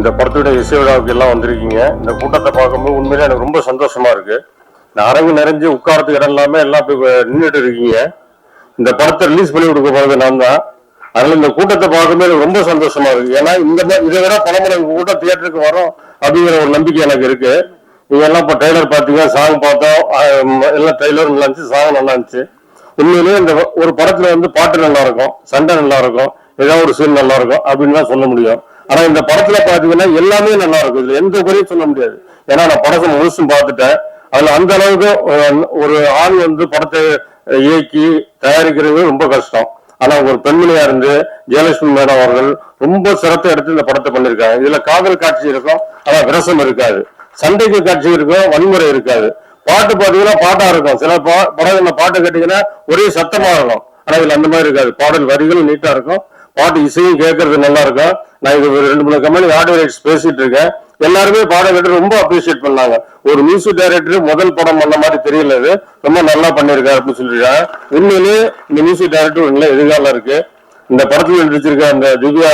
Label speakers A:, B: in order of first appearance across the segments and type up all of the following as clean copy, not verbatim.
A: இந்த படத்துடைய இசை விழாவுக்கு எல்லாம் வந்திருக்கீங்க. இந்த கூட்டத்தை பார்க்கும்போது உண்மையிலே எனக்கு ரொம்ப சந்தோஷமா இருக்கு. இந்த அரங்கு நிறைஞ்சு உட்காரத்துக்கு இடம் இல்லாம எல்லாம் போய் நின்றுட்டு இருக்கீங்க. இந்த படத்தை ரிலீஸ் பண்ணி கொடுக்க போறது நான் தான். அதனால இந்த கூட்டத்தை பார்க்கும்போது எனக்கு ரொம்ப சந்தோஷமா இருக்கு. ஏன்னா இதை விட பல முறை கூட்டம் தியேட்டருக்கு வரும் அப்படிங்கிற ஒரு நம்பிக்கை எனக்கு இருக்கு. நீங்க எல்லாம் இப்போ ட்ரெய்லர் பார்த்தீங்க, சாங் பார்த்தோம், எல்லாம் ட்ரெய்லர் நல்லா இருந்துச்சு, சாங் நல்லா இருந்துச்சு. உண்மையிலேயே இந்த ஒரு படத்துல வந்து பாட்டு நல்லா இருக்கும், சண்டை நல்லா இருக்கும், ஏதாவது ஒரு சீன் நல்லா இருக்கும் அப்படின்னு தான் சொல்ல முடியும். ஆனா இந்த படத்துல பாத்தீங்கன்னா எல்லாமே நல்லா இருக்கும், இதுல எந்த குறையும் சொல்ல முடியாது. ஏன்னா நான் படத்தை முழுசும் பார்த்துட்டேன். அதுல அந்த அளவுக்கு ஒரு ஆள் வந்து படத்தை இயக்கி தயாரிக்கிறது ரொம்ப கஷ்டம். ஆனா ஒரு பெண்மணியா இருந்து ஜெயலட்சுமி மேடம் அவர்கள் ரொம்ப சிரத்தை எடுத்து இந்த படத்தை பண்ணிருக்காங்க. இதுல காதல் காட்சி இருக்கும், ஆனா விரசம் இருக்காது. சண்டைக்கு காட்சி இருக்கும், வன்முறை இருக்காது. பாட்டு பாத்தீங்கன்னா பாட்டா இருக்கும். சில படங்கள்ல பாட்டு கேட்டீங்கன்னா ஒரே சத்தமா இருக்கும். ஆனா இதுல அந்த மாதிரி இருக்காது. பாடல் வரிகளும் நீட்டா இருக்கும், பாட்டு இசையும் கேட்கறது நல்லா இருக்கும். நான் இது ஒரு 2-3 கம்பெனி ஆடியோ ரைட்ஸ் பேசிட்டு இருக்கேன். எல்லாருமே பாடம் கேட்டு ரொம்ப அப்ரிசியேட் பண்ணாங்க. ஒரு மியூசிக் டைரக்டர் முதல் படம் பண்ண மாதிரி தெரியல, இது ரொம்ப நல்லா பண்ணிருக்காரு அப்படின்னு சொல்லிருக்காங்க. உண்மையிலேயே இந்த மியூசிக் டைரக்டர் நல்ல எதிர்காலம் இருக்கு. இந்த படத்துல நடிச்சிருக்க அந்த திவ்யா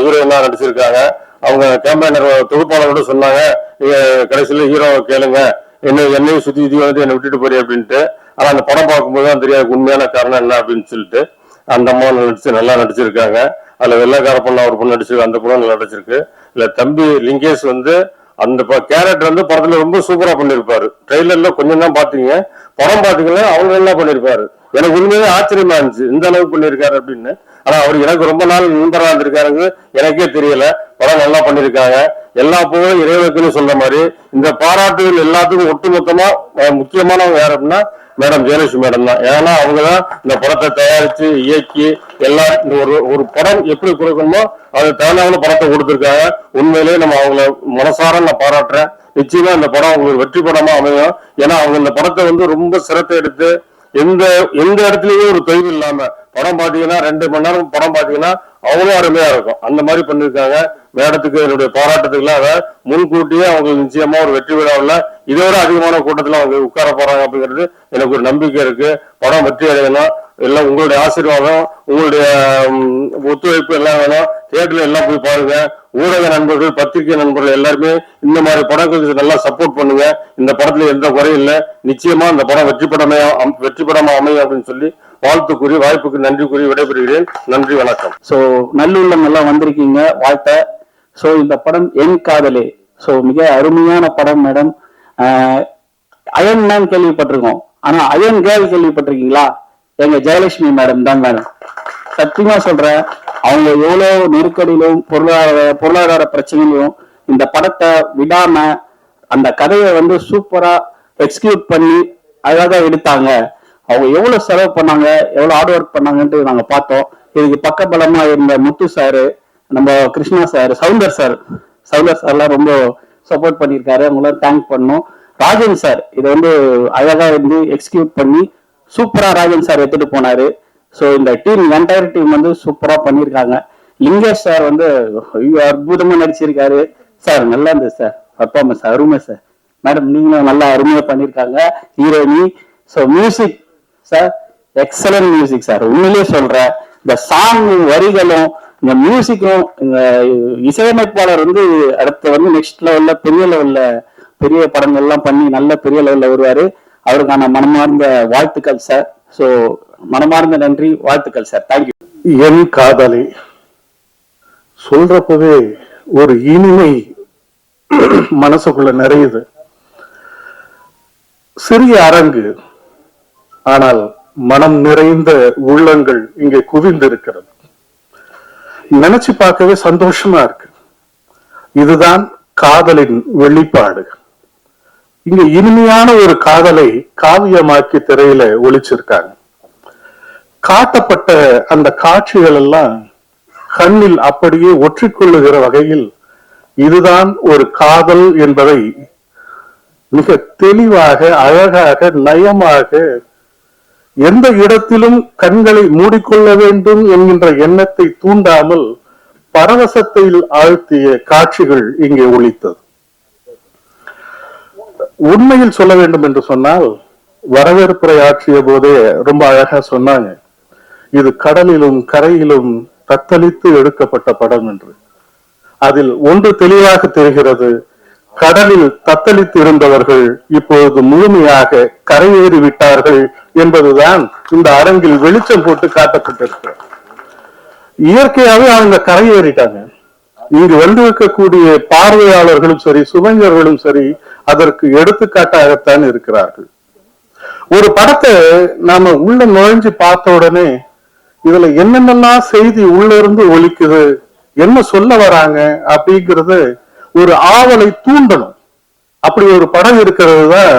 A: ஹீரோயினா நடிச்சிருக்காங்க. அவங்க கேம்பெயினர் தொகுப்பாளரோட சொன்னாங்க, நீங்க கடைசியில ஹீரோவை கேளுங்க, என்னையும் சுத்தி வந்து என்னை விட்டுட்டு போறீ அப்படின்ட்டு. ஆனா அந்த படம் பார்க்கும்போது தான் தெரியாது உண்மையான காரணம் என்ன அப்படின்னு சொல்லிட்டு. அந்த அம்மா நல்லா நடிச்சிருக்காங்க. அதுல வெள்ளைக்கார பொண்ணு ஒரு பொண்ணு நடிச்சிருக்கு, அந்த பொண்ணு நல்லா நடிச்சிருக்கு. இல்ல தம்பி லிங்கேஷ் வந்து அந்த கேரக்டர் வந்து படத்துல ரொம்ப சூப்பரா பண்ணிருப்பாரு. ட்ரெய்லர்ல கொஞ்சம் தான் பாத்தீங்க, படம் பாத்தீங்கன்னா அவங்க நல்லா பண்ணிருப்பாரு. எனக்கு உண்மையிலே ஆச்சரியமா இருந்துச்சு இந்த அளவுக்கு பண்ணிருக்காரு அப்படின்னு. ஆனா அவர் எனக்கு ரொம்ப நாள் நண்பரா இருந்திருக்காருங்க, எனக்கே தெரியல. படம் நல்லா பண்ணிருக்காங்க. எல்லா புகழும் இறைவனுக்குன்னு சொல்ற மாதிரி இந்த பாராட்டுகள் எல்லாத்துக்கும் ஒட்டுமொத்தமா முக்கியமானவங்க யார் அப்படின்னா மேடம் ஜெயலட்சுமி மேடம் தான். ஏன்னா அவங்கதான் இந்த படத்தை தயாரிச்சு இயக்கி எல்லாம் இந்த ஒரு படம் எப்படி கொடுக்கணுமோ அது தகுந்த படத்தை கொடுத்துருக்காங்க. உண்மையிலேயே நம்ம அவங்கள மனசார நான் பாராட்டுறேன். நிச்சயமா இந்த படம் அவங்களுக்கு வெற்றி படமா அமையும். ஏன்னா அவங்க இந்த படத்தை வந்து ரொம்ப சிரத்தை எடுத்து எந்த இடத்துலயும் ஒரு தொய்வு இல்லாம படம் பாத்தீங்கன்னா 2 மணி நேரம் படம் பாத்தீங்கன்னா அவ்வளவு அருமையா இருக்கும். அந்த மாதிரி பண்ணிருக்காங்க. மேடத்துக்கு என்னுடைய பாராட்டத்துக்குலாம் அதை முன்கூட்டியே அவங்களுக்கு நிச்சயமா ஒரு வெற்றி விழாவில் இதோட அதிகமான கூட்டத்துல அவங்க உட்கார போறாங்க அப்படிங்கிறது எனக்கு ஒரு நம்பிக்கை இருக்கு. படம் வெற்றி அடையணும். எல்லாம் உங்களுடைய ஆசீர்வாதம், உங்களுடைய ஒத்துழைப்பு எல்லாம் வேணும். தியேட்டர்ல எல்லாம் போய் பாருங்க. ஊடக நண்பர்கள், பத்திரிகை நண்பர்கள் எல்லாருமே இந்த மாதிரி படங்களுக்கு நல்லா சப்போர்ட் பண்ணுங்க. இந்த படத்துல எந்த குறையும் இல்லை. நிச்சயமா இந்த படம் வெற்றி படமா அமையும் அப்படின்னு சொல்லி வாழ்த்து கூறி வாய்ப்புக்கு நன்றி கூறி விடைபெறுகிறேன். நன்றி, வணக்கம்.
B: சோ நல்லுள்ளம் எல்லாம் வந்திருக்கீங்க, வாழ்த்த. சோ இந்த படம் என் காதலே. சோ மிக அருமையான படம் மேடம். அயன் மேன் கேள்விப்பட்டிருக்கோம், ஆனா அயன் கேர்ள் கேள்விப்பட்டிருக்கீங்களா? எங்க ஜெயலட்சுமி மேடம் தான் மேடம். சத்தியமா சொல்றேன், அவங்க எவ்வளவு நெருக்கடியிலும் பொருளாதார பிரச்சனையிலும் இந்த படத்தை விடாம அந்த கதையை வந்து சூப்பரா எக்ஸிக்யூட் பண்ணி அழகா எடுத்தாங்க. அவங்க எவ்வளவு செலவு பண்ணாங்க, எவ்வளவு ஹார்ட் ஒர்க் பண்ணாங்கன்ட்டு நாங்க பார்த்தோம். இதுக்கு பக்கபலமா இருந்த முத்து சாரு, நம்ம கிருஷ்ணா சார், சவுந்தர் சார்லாம் ரொம்ப சப்போர்ட் பண்ணியிருக்காரு. அவங்களாம் தேங்க் பண்ணோம். ராஜன் சார் இதை வந்து அழகா இருந்து எக்ஸிக்யூட் பண்ணி சூப்பரா ராஜன் சார் எடுத்துட்டு போனாரு. ஸோ இந்த என்டையர் டீம் வந்து சூப்பரா பண்ணியிருக்காங்க. லிங்கேஷ் சார் வந்து அற்புதமா நடிச்சிருக்காரு சார். நல்லா இருந்தது சார் பர்ஃபார்மன்ஸ், அருமை சார். மேடம் நீங்களும் நல்லா அருமையா பண்ணியிருக்காங்க, ஹீரோயினி. So music sir, excellent music sir. உண்மையிலேயே சொல்றேன், இந்த சாங் வரிகளும் இந்த மியூசிக்கும் இந்த இசையமைப்பாளர் வந்து அடுத்து வந்து நெக்ஸ்ட் லெவல்ல பெரிய படங்கள்லாம் பண்ணி நல்ல பெரிய லெவல்ல வருவாரு. அவருக்கான மனமார்ந்த வாழ்த்துக்கள் சார். ஸோ மனமார்ந்த நன்றி, வாழ்த்துக்கள் சார். தேங்க்யூ.
C: என் காதலி சொல்றப்பவே ஒரு இனிமை மனசுக்குள்ள நிறையுது. சிறிய அரங்கு, ஆனால் மனம் நிறைந்த உள்ளங்கள் இங்கே குவிந்து இருக்கிறது. நினைச்சு பார்க்கவே சந்தோஷமா இருக்கு. இதுதான் காதலின் வெளிப்பாடு. இங்க இனிமையான ஒரு காதலை காவியமாக்கி திரையில ஒளிச்சிருக்காங்க. காட்டப்பட்ட அந்த காட்சிகள் எல்லாம் கண்ணில் அப்படியே ஒற்றிக்கொள்ளுகிற வகையில் இதுதான் ஒரு காதல் என்பதை மிக தெளிவாக, அழகாக, நயமாக, எந்த இடத்திலும் கண்களை மூடிக்கொள்ள வேண்டும் என்கின்ற எண்ணத்தை தூண்டாமல் பரவசத்தில் ஆழ்த்திய காட்சிகள் இங்கே ஒலித்தது. உண்மையில் சொல்ல வேண்டும் என்று சொன்னால், வரவேற்புரை ஆற்றிய போதே ரொம்ப அழகா சொன்னாங்க, இது கடலிலும் கரையிலும் தத்தளித்து எடுக்கப்பட்ட படம் என்று. அதில் ஒன்று தெளிவாக தெரிகிறது. கடலில் தத்தளித்து இருந்தவர்கள் இப்பொழுது முழுமையாக கரையேறி விட்டார்கள் என்பதுதான் இந்த அரங்கில் வெளிச்சம் போட்டு காட்டப்பட்டிருக்கிறது. இயற்கையாவே அவங்க கரையேறிட்டாங்க. இங்கு வந்திருக்கக்கூடிய பார்வையாளர்களும் சரி, சுமைஞர்களும் சரி, அதற்கு எடுத்துக்காட்டாகத்தான் இருக்கிறார்கள். ஒரு படத்தை நாம உள்ள நுழைஞ்சு பார்த்த உடனே இதுல என்னென்னலாம் செய்தி உள்ள இருந்து ஒலிக்குது, என்ன சொல்ல வராங்க அப்படிங்கறது ஒரு ஆவலை தூண்டணும். அப்படி ஒரு படம் இருக்கிறது தான்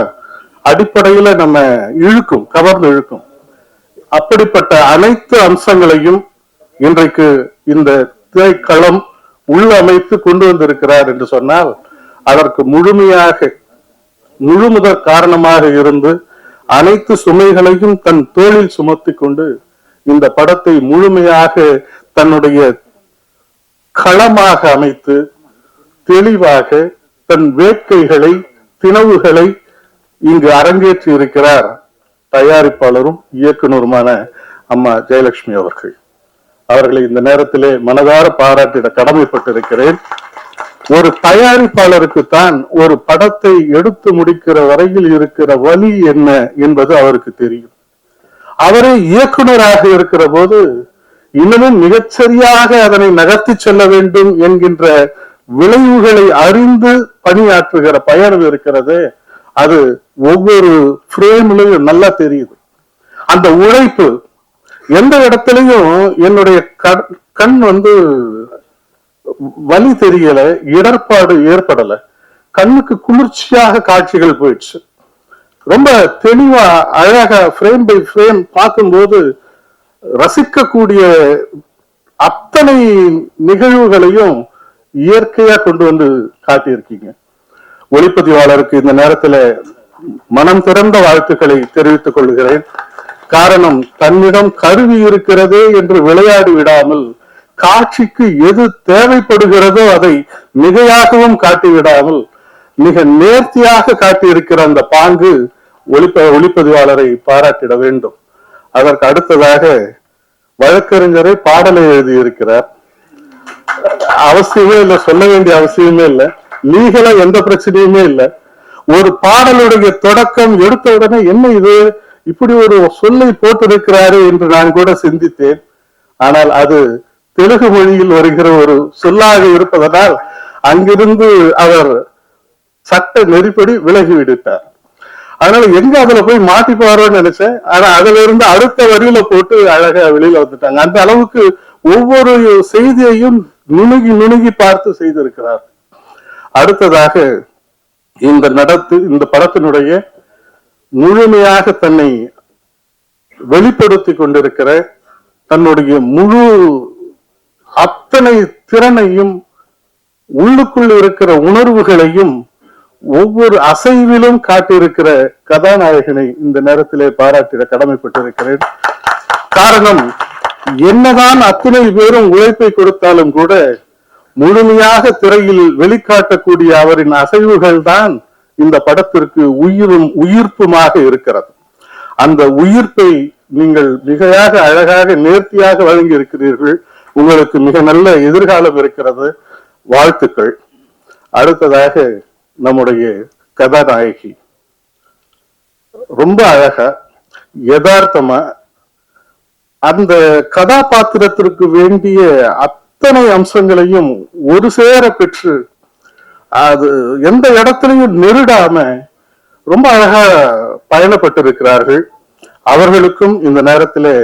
C: அடிப்படையில நம்ம இழுக்கும், கவர்ந்து இழுக்கும். அப்படிப்பட்ட அனைத்து அம்சங்களையும் இன்றைக்கு இந்த திரைக்களம் உள்ளமைத்து கொண்டு வந்திருக்கிறார் என்று சொன்னால் அதற்கு முழுமுதற் காரணமாக இருந்து அனைத்து சுமைகளையும் தன் தோளில் சுமத்தி கொண்டு இந்த படத்தை முழுமையாக தன்னுடைய களமாக அமைத்து தெளிவாக தன் வேட்கைகளை, தினவுகளை இங்கு அரங்கேற்றி இருக்கிறார் தயாரிப்பாளரும் இயக்குனருமான அம்மா ஜெயலட்சுமி அவர்கள். அவர்களை இந்த நேரத்திலே மனதார பாராட்டிட கடமைப்பட்டிருக்கிறேன். ஒரு தயாரிப்பாளருக்கு தான் ஒரு படத்தை எடுத்து முடிக்கிற வரையில் இருக்கிற வலி என்ன என்பது அவருக்கு தெரியும். அவரே இயக்குனராக இருக்கிற போது இன்னமும் மிகச்சரியாக அதனை நகர்த்தி செல்ல வேண்டும் என்கின்ற விளைவுகளை அறிந்து பணியாற்றுகிற பயணம் இருக்கிறது. அது ஒவ்வொரு ஃப்ரேம்லையும் நல்லா தெரியுது. அந்த உழைப்பு எந்த இடத்துலயும் என்னுடைய கண் வலி தெரியல, இடர்பாடு ஏற்படல, கண்ணுக்கு குளிர்ச்சியாக காட்சிகள் போயிடுச்சு. ரொம்ப தெளிவா அழகா ஃப்ரேம் பை ஃப்ரேம் பார்க்கும்போது ரசிக்கக்கூடிய அத்தனை நிகழ்வுகளையும் இயற்கையா கொண்டு வந்து காட்டியிருக்கீங்க. ஒளிப்பதிவாளருக்கு இந்த நேரத்துல மனம் திறந்த வாழ்த்துக்களை தெரிவித்துக் கொள்கிறேன். காரணம், தன்னிடம் கருவி இருக்கிறதே என்று விளையாடி விடாமல் காட்சிக்கு எது தேவைப்படுகிறதோ அதை மிகையாகவும் காட்டிவிடாமல் மிக நேர்த்தியாக காட்டியிருக்கிற அந்த பாங்கு ஒளிப்பதிவாளரை பாராட்டிட வேண்டும். அதற்கு அடுத்ததாக வழக்கறிஞரை பாடலை எழுதியிருக்கிறார். அவசியமே இல்லை, சொல்ல வேண்டிய அவசியமே இல்லை, லீகலா எந்த பிரச்சனையுமே இல்லை. ஒரு பாடலுடைய தொடக்கம் எடுத்த உடனே என்ன இது, இப்படி ஒரு சொல்லை போட்டிருக்கிறாரு என்று நான் கூட சிந்தித்தேன். ஆனால் அது தெலுங்கு மொழியில் வருகிற ஒரு சொல்லாக இருப்பதனால் அங்கிருந்து அவர் சட்ட நெறிப்படி விலகி விடுத்தார். அதனால எங்க அதுல போய் மாட்டிப்பாரோன்னு நினைச்சேன். ஆனா அதுல இருந்து அடுத்த வரியில போட்டு அழகா வெளியில வந்துட்டாங்க. அந்த அளவுக்கு ஒவ்வொரு செய்தியையும் நுணுகி பார்த்து செய்திருக்கிறார். அடுத்ததாக இந்த படத்தினுடைய முழுமையாக தன்னை வெளிப்படுத்தி கொண்டிருக்கிற தன்னுடைய முழு அத்தனை திறனையும், உள்ளுக்குள் இருக்கிற உணர்வுகளையும் ஒவ்வொரு அசைவிலும் காட்டியிருக்கிற கதாநாயகனை இந்த நேரத்திலே பாராட்டிட கடமைப்பட்டிருக்கிறேன். காரணம், என்னதான் அத்தனை பேரும் உழைப்பை கொடுத்தாலும் கூட முழுமையாக திரையில் வெளிக்காட்டக்கூடிய அவரின் அசைவுகள் தான் இந்த படத்திற்கு உயிர்ப்புமாக இருக்கிறது. அந்த உயிர்ப்பை நீங்கள் மிகையாக அழகாக நேர்த்தியாக வழங்கி இருக்கிறீர்கள். உங்களுக்கு மிக நல்ல எதிர்காலம் இருக்கிறது. வாழ்த்துக்கள். அடுத்ததாக நம்முடைய கதாநாயகி ரொம்ப அழகா யதார்த்தமா அந்த கதாபாத்திரத்திற்கு வேண்டிய அத்தனை அம்சங்களையும் ஒரு சேர பெற்று அது எந்த இடத்திலையும் நெருடாம ரொம்ப அழகா பயணப்பட்டிருக்கிறார்கள். அவர்களுக்கும் இந்த நேரத்திலே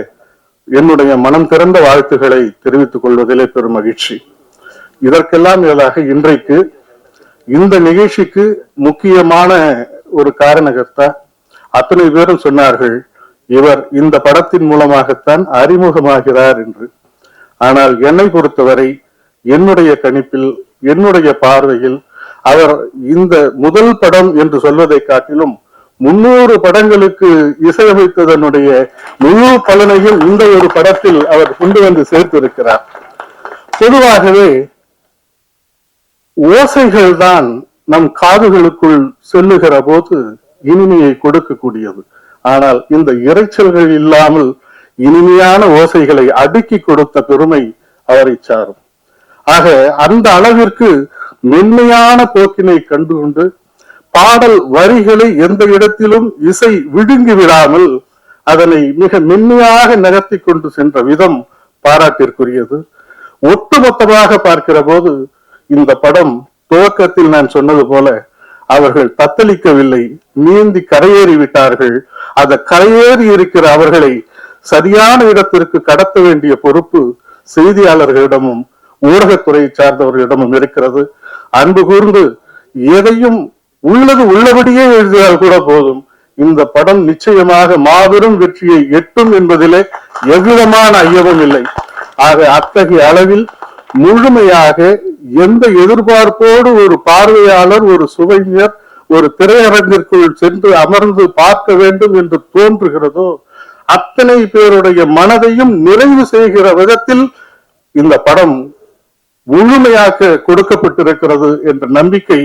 C: என்னுடைய மனம் திறந்த வாழ்த்துக்களை தெரிவித்துக் கொள்வதிலே பெரும் மகிழ்ச்சி. இதற்கெல்லாம் மேலாக இன்றைக்கு இந்த நிகழ்ச்சிக்கு முக்கியமான ஒரு காரணகர்த்தா அத்தனை பேரும் சொன்னார்கள், இவர் இந்த படத்தின் மூலமாகத்தான் அறிமுகமாகிறார் என்று. ஆனால் என்னை பொறுத்தவரை, என்னுடைய கணிப்பில், என்னுடைய பார்வையில் அவர் இந்த முதல் படம் என்று சொல்வதை காட்டிலும் 300 படங்களுக்கு இசையமைத்ததனுடைய முழு பலனையும் இந்த ஒரு படத்தில் அவர் கொண்டு வந்து சேர்த்திருக்கிறார். பொதுவாகவே ஓசைகள் தான் நம் காதுகளுக்குள் செல்லுகிற போது இனிமையை கொடுக்கக்கூடியது. ஆனால் இந்த இரைச்சல்கள் இல்லாமல் இனிமையான ஓசைகளை அடுக்கி கொடுத்த பெருமை அவரை சாரும். ஆக அந்த அளவிற்கு மென்மையான போக்கினை கண்டுகொண்டு பாடல் வரிகளை எந்த இடத்திலும் இசை விழுங்கி விடாமல் அதனை மிக மென்மையாக நகர்த்தி கொண்டு சென்ற விதம் பாராட்டிற்குரியது. ஒட்டுமொத்தமாக பார்க்கிற போது இந்த படம் துவக்கத்தில் நான் சொன்னது போல அவர்கள் தத்தளிக்கவில்லை, நீந்தி கரையேறி விட்டார்கள். அந்த கரையேறி இருக்கிற அவர்களை சரியான இடத்திற்கு கடத்த வேண்டிய பொறுப்பு செய்தியாளர்களிடமும் ஊடகத்துறை சார்ந்தவர்களிடமும் இருக்கிறது. அன்பு கூர்ந்து எதையும் உள்ளது உள்ளபடியே எழுதினால் கூட போதும், இந்த படம் நிச்சயமாக மாபெரும் வெற்றியை எட்டும் என்பதிலே எவ்விதமான ஐயமும் இல்லை. ஆக அத்தகைய அளவில் முழுமையாக எந்த எதிர்பார்ப்போடு ஒரு பார்வையாளர், ஒரு சுவைஞர் ஒரு திரையரங்கிற்குள் சென்று அமர்ந்து பார்க்க வேண்டும் என்று தோன்றுகிறதோ அத்தனை பேருடைய மனதையும் நிறைவு செய்கிற விதத்தில் இந்த படம் முழுமையாக கொடுக்கப்பட்டிருக்கிறது என்ற நம்பிக்கை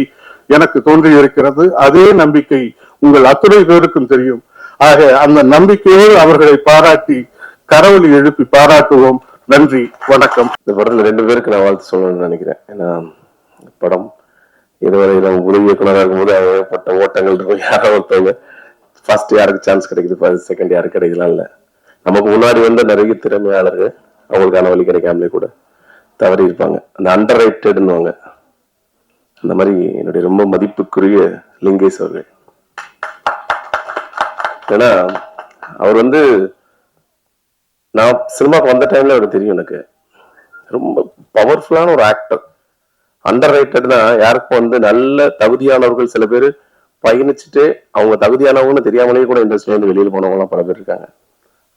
C: எனக்கு தோன்றியிருக்கிறது. அதே நம்பிக்கை உங்கள் அத்துணை பேருக்கும் தெரியும். ஆக அந்த நம்பிக்கையோடு அவர்களை பாராட்டி கரவொலி எழுப்பி பாராட்டுவோம். நன்றி, வணக்கம்.
D: இந்த படத்துல 2 பேருக்கு நான் வாழ்த்து சொல்லணும்னு நினைக்கிறேன். ஏன்னா படம் இதுவரை நம்ம உதவி இயக்குனராக இருக்கும்போது ஏகப்பட்ட ஓட்டங்கள் இருக்கும். யாரோ ஒருத்தவங்க ஃபர்ஸ்ட் யாருக்கு சான்ஸ் கிடைக்குது, செகண்ட் யாருக்கு கிடைக்கலாம் இல்ல. நமக்கு முன்னாடி வந்த நிறைய திறமையாளர்கள் அவங்களுக்கான வழி கிடைக்காமலே கூட தவறி இருப்பாங்க. அந்த அண்டர் ரைட்டட்னுவாங்க. அந்த மாதிரி என்னுடைய ரொம்ப மதிப்புக்குரிய லிங்கேஷ் அவர்கள். ஏன்னா அவர் நான் சினிமாவுக்கு வந்த டைம்ல அவருக்கு தெரியும், எனக்கு ரொம்ப பவர்ஃபுல்லான ஒரு ஆக்டர். அண்டர் ரைட்டட்னா யாருக்கும் நல்ல தகுதியானவர்கள் சில பேர் பயணிச்சுட்டு அவங்க தகுதியானவங்கன்னு தெரியாமலேயே கூட இண்டஸ்ட்ரியில இருந்து வெளியில போனவங்கலாம் பல பேர் இருக்காங்க.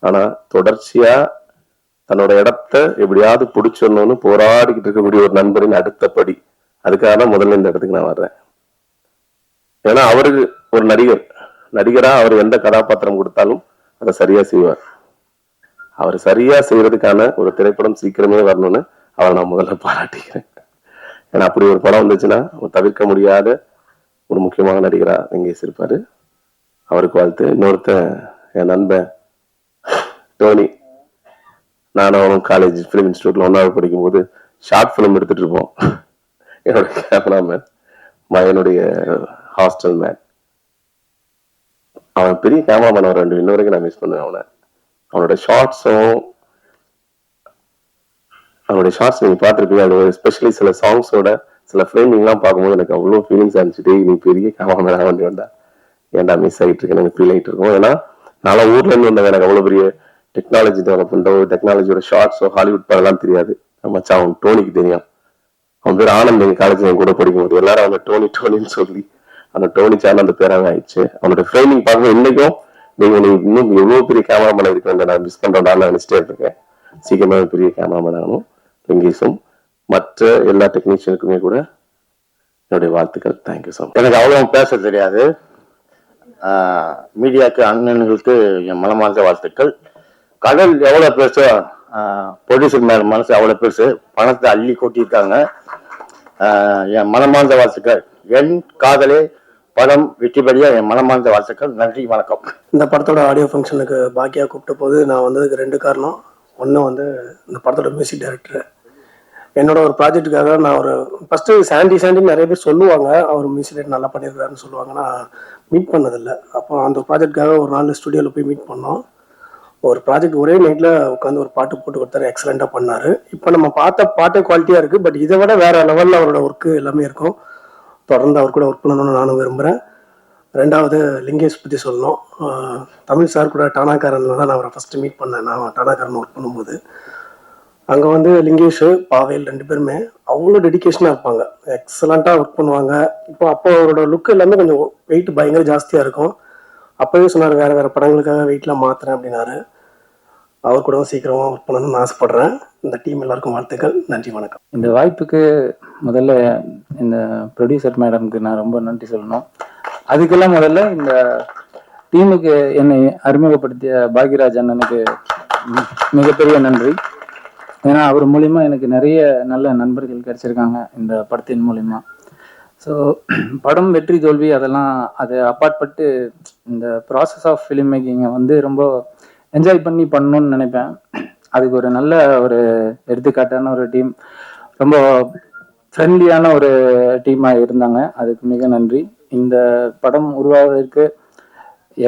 D: ஆனா தொடர்ச்சியா தன்னோட இடத்த எப்படியாவது பிடிச்சிடணும்னு போராடிக்கிட்டு இருக்கக்கூடிய ஒரு நண்பரின் அடுத்த படி. அதுக்காக தான் முதல்ல இந்த இடத்துக்கு நான் வர்றேன். ஏன்னா அவருக்கு ஒரு நடிகரா அவர் எந்த கதாபாத்திரம் கொடுத்தாலும் அதை சரியா செய்வார். அவர் சரியா செய்யறதுக்கான ஒரு திரைப்படம் சீக்கிரமே வரணும்னு அவரை நான் முதல்ல பாராட்டிக்கிறேன். ஏன்னா அப்படி ஒரு படம் வந்துச்சுன்னா தவிர்க்க முடியாத ஒரு முக்கியமான நடிகரா லிங்கேஷ் இருப்பாரு. அவருக்கு வாழ்த்து. இன்னொருத்தன் என் நண்பன் டோனி, நானும் அவனும் காலேஜ் பிலிம் இன்ஸ்டியூட்ல 1வது படிக்கும் போது ஷார்ட் பிலிம் எடுத்துட்டு இருப்போம். என்னோட கேமராமேன், என்னுடைய ஹாஸ்டல் மேன், அவன் பெரிய கேமராமேன். அவன் இன்ன வரைக்கும் நான் மிஸ் பண்ணுவேன் அவனோட ஷார்ட்ஸும். அவனுடைய ஷார்ட்ஸ் நீங்க பார்த்துருப்பீங்க. அது எஸ்பெஷலி சில சாங்ஸோட சில ஃப்ரேமிங்லாம் பார்க்கும்போது எனக்கு அவ்வளோ ஃபீலிங்ஸ் இருந்துச்சு. நீ பெரிய கேமராமேன் ஆக வேண்டா, ஏன்டா மிஸ் ஆகிட்டு இருக்கு எனக்கு ஃபீல் ஆகிட்டு இருக்கும். ஏன்னா நாளா ஊர்ல இருந்து வந்தவன், எனக்கு அவ்வளோ பெரிய டெக்னாலஜி டெவலப்மெண்ட்டோ டெக்னாலஜியோட ஷார்ட்ஸோ ஹாலிவுட் படம்லாம் தெரியாது. மச்சான் அவன் டோனிக்கு தெரியும். அவன் பேர் ஆனந்த். எங்க காலேஜ் என் கூட படிக்கும்போது எல்லாரும் அவனை டோனின்னு சொல்லி அந்த டோனி சேனல் அந்த பேராக ஆயிடுச்சு. அவனோட ஃப்ரேமிங் பார்க்கும்போது இன்னைக்கும் நீங்க இன்னும் எவ்வளவு பெரிய கேமராமேன் இருக்கு நான் மிஸ் பண்றேன் நினைச்சிட்டே இருக்கேன். சீக்கிரமா பெரிய கேமராமேன் ஆகணும். லிங்கேஷும் மற்ற எல்லா டெக்னீஷியனுக்குமே கூட என்னுடைய வாழ்த்துக்கள். Thank you so much.
E: எனக்கு அவ்வளோ பேச தெரியாது. மீடியாவுக்கு அண்ணன்களுக்கு என் மனமார்ந்த வாழ்த்துக்கள். கடல் எவ்வளோ பெருசோ ப்ரொடியூசர் மேல மனசு அவ்வளோ பெருசு. பணத்தை அள்ளி கொட்டியிருக்காங்க. என் மனமார்ந்த வாழ்த்துக்கள். என் காதலே படம் வெற்றிபடியா என் மனமார்ந்த வாழ்த்துக்கள். நன்றி, வணக்கம்.
F: இந்த படத்தோட ஆடியோ ஃபங்க்ஷனுக்கு பாக்கியா கூப்பிட்ட போது நான் வந்ததுக்கு 2 காரணம். ஒன்று இந்த படத்தோட மியூசிக் டைரக்டர். என்னோட ஒரு ப்ராஜெக்டுக்காக நான் ஃபர்ஸ்ட் சாண்டின்னு நிறைய பேர் சொல்லுவாங்க, அவர் மியூசிக் டைரக்டர் நல்லா பண்ணியிருக்காருன்னு சொல்லுவாங்க. நான் மீட் பண்ணதில்லை. அப்போ அந்த ப்ராஜெக்டுக்காக ஒரு நாள் ஸ்டுடியோவில் போய் மீட் பண்ணோம். ஒரு ப்ராஜெக்ட் ஒரே நைட்டில் உட்காந்து ஒரு பாட்டு போட்டு கொடுத்தாரு. எக்ஸலண்ட்டாக பண்ணார். இப்போ நம்ம பார்த்த பாட்டே குவாலிட்டியாக இருக்குது. பட் இதை விட வேறு லெவலில் அவரோட ஒர்க்கு எல்லாமே இருக்கும். தொடர்ந்து அவர் கூட ஒர்க் பண்ணணும்னு நானும் விரும்புகிறேன். 2வது லிங்கேஷ் பற்றி சொல்லணும். தமிழ் சார் கூட டானாக்காரனில் தான் நான் அவரை ஃபஸ்ட்டு மீட் பண்ணேன். நான் டானாக்காரன் ஒர்க் பண்ணும்போது அங்கே லிங்கேஷ், பாவேல் 2 பேருமே அவ்வளோ டெடிக்கேஷனாக இருப்பாங்க. எக்ஸலண்ட்டாக ஒர்க் பண்ணுவாங்க. அப்போ அவரோட லுக் எல்லாமே கொஞ்சம் வெயிட் பயங்கர ஜாஸ்தியாக இருக்கும். அப்போவே சொன்னார் வேறு படங்களுக்காக வெயிட்லாம் மாற்றுறேன் அப்படின்னாரு. அவர் கூட சீக்கிரமாக ஒர்க் பண்ணணும்னு ஆசைப்படுறேன். இந்த டீம் எல்லாருக்கும் வாழ்த்துக்கள். நன்றி, வணக்கம்.
B: இந்த வாய்ப்புக்கு முதல்ல இந்த ப்ரொடியூசர் மேடம்க்கு நான் ரொம்ப நன்றி சொல்லணும். அதுக்கெல்லாம் முதல்ல இந்த டீமுக்கு என்னை அறிமுகப்படுத்திய பாக்யராஜ் அண்ணனுக்கு மிகப்பெரிய நன்றி. ஏன்னா அவர் மூலிமா எனக்கு நிறைய நல்ல நண்பர்கள் கிடைச்சிருக்காங்க இந்த படத்தின் மூலிமா. ஸோ படம் வெற்றி தோல்வி அதெல்லாம் அது அப்பாற்பட்டு இந்த ப்ராசஸ் ஆஃப் ஃபிலிம் மேக்கிங்கை ரொம்ப என்ஜாய் பண்ணி பண்ணணும்னு நினைப்பேன். அதுக்கு ஒரு நல்ல ஒரு எடுத்துக்காட்டான ஒரு டீம் ரொம்ப ஃப்ரெண்ட்லியான ஒரு டீமாக இருந்தாங்க. அதுக்கு மிக நன்றி. இந்த படம் உருவாவதற்கு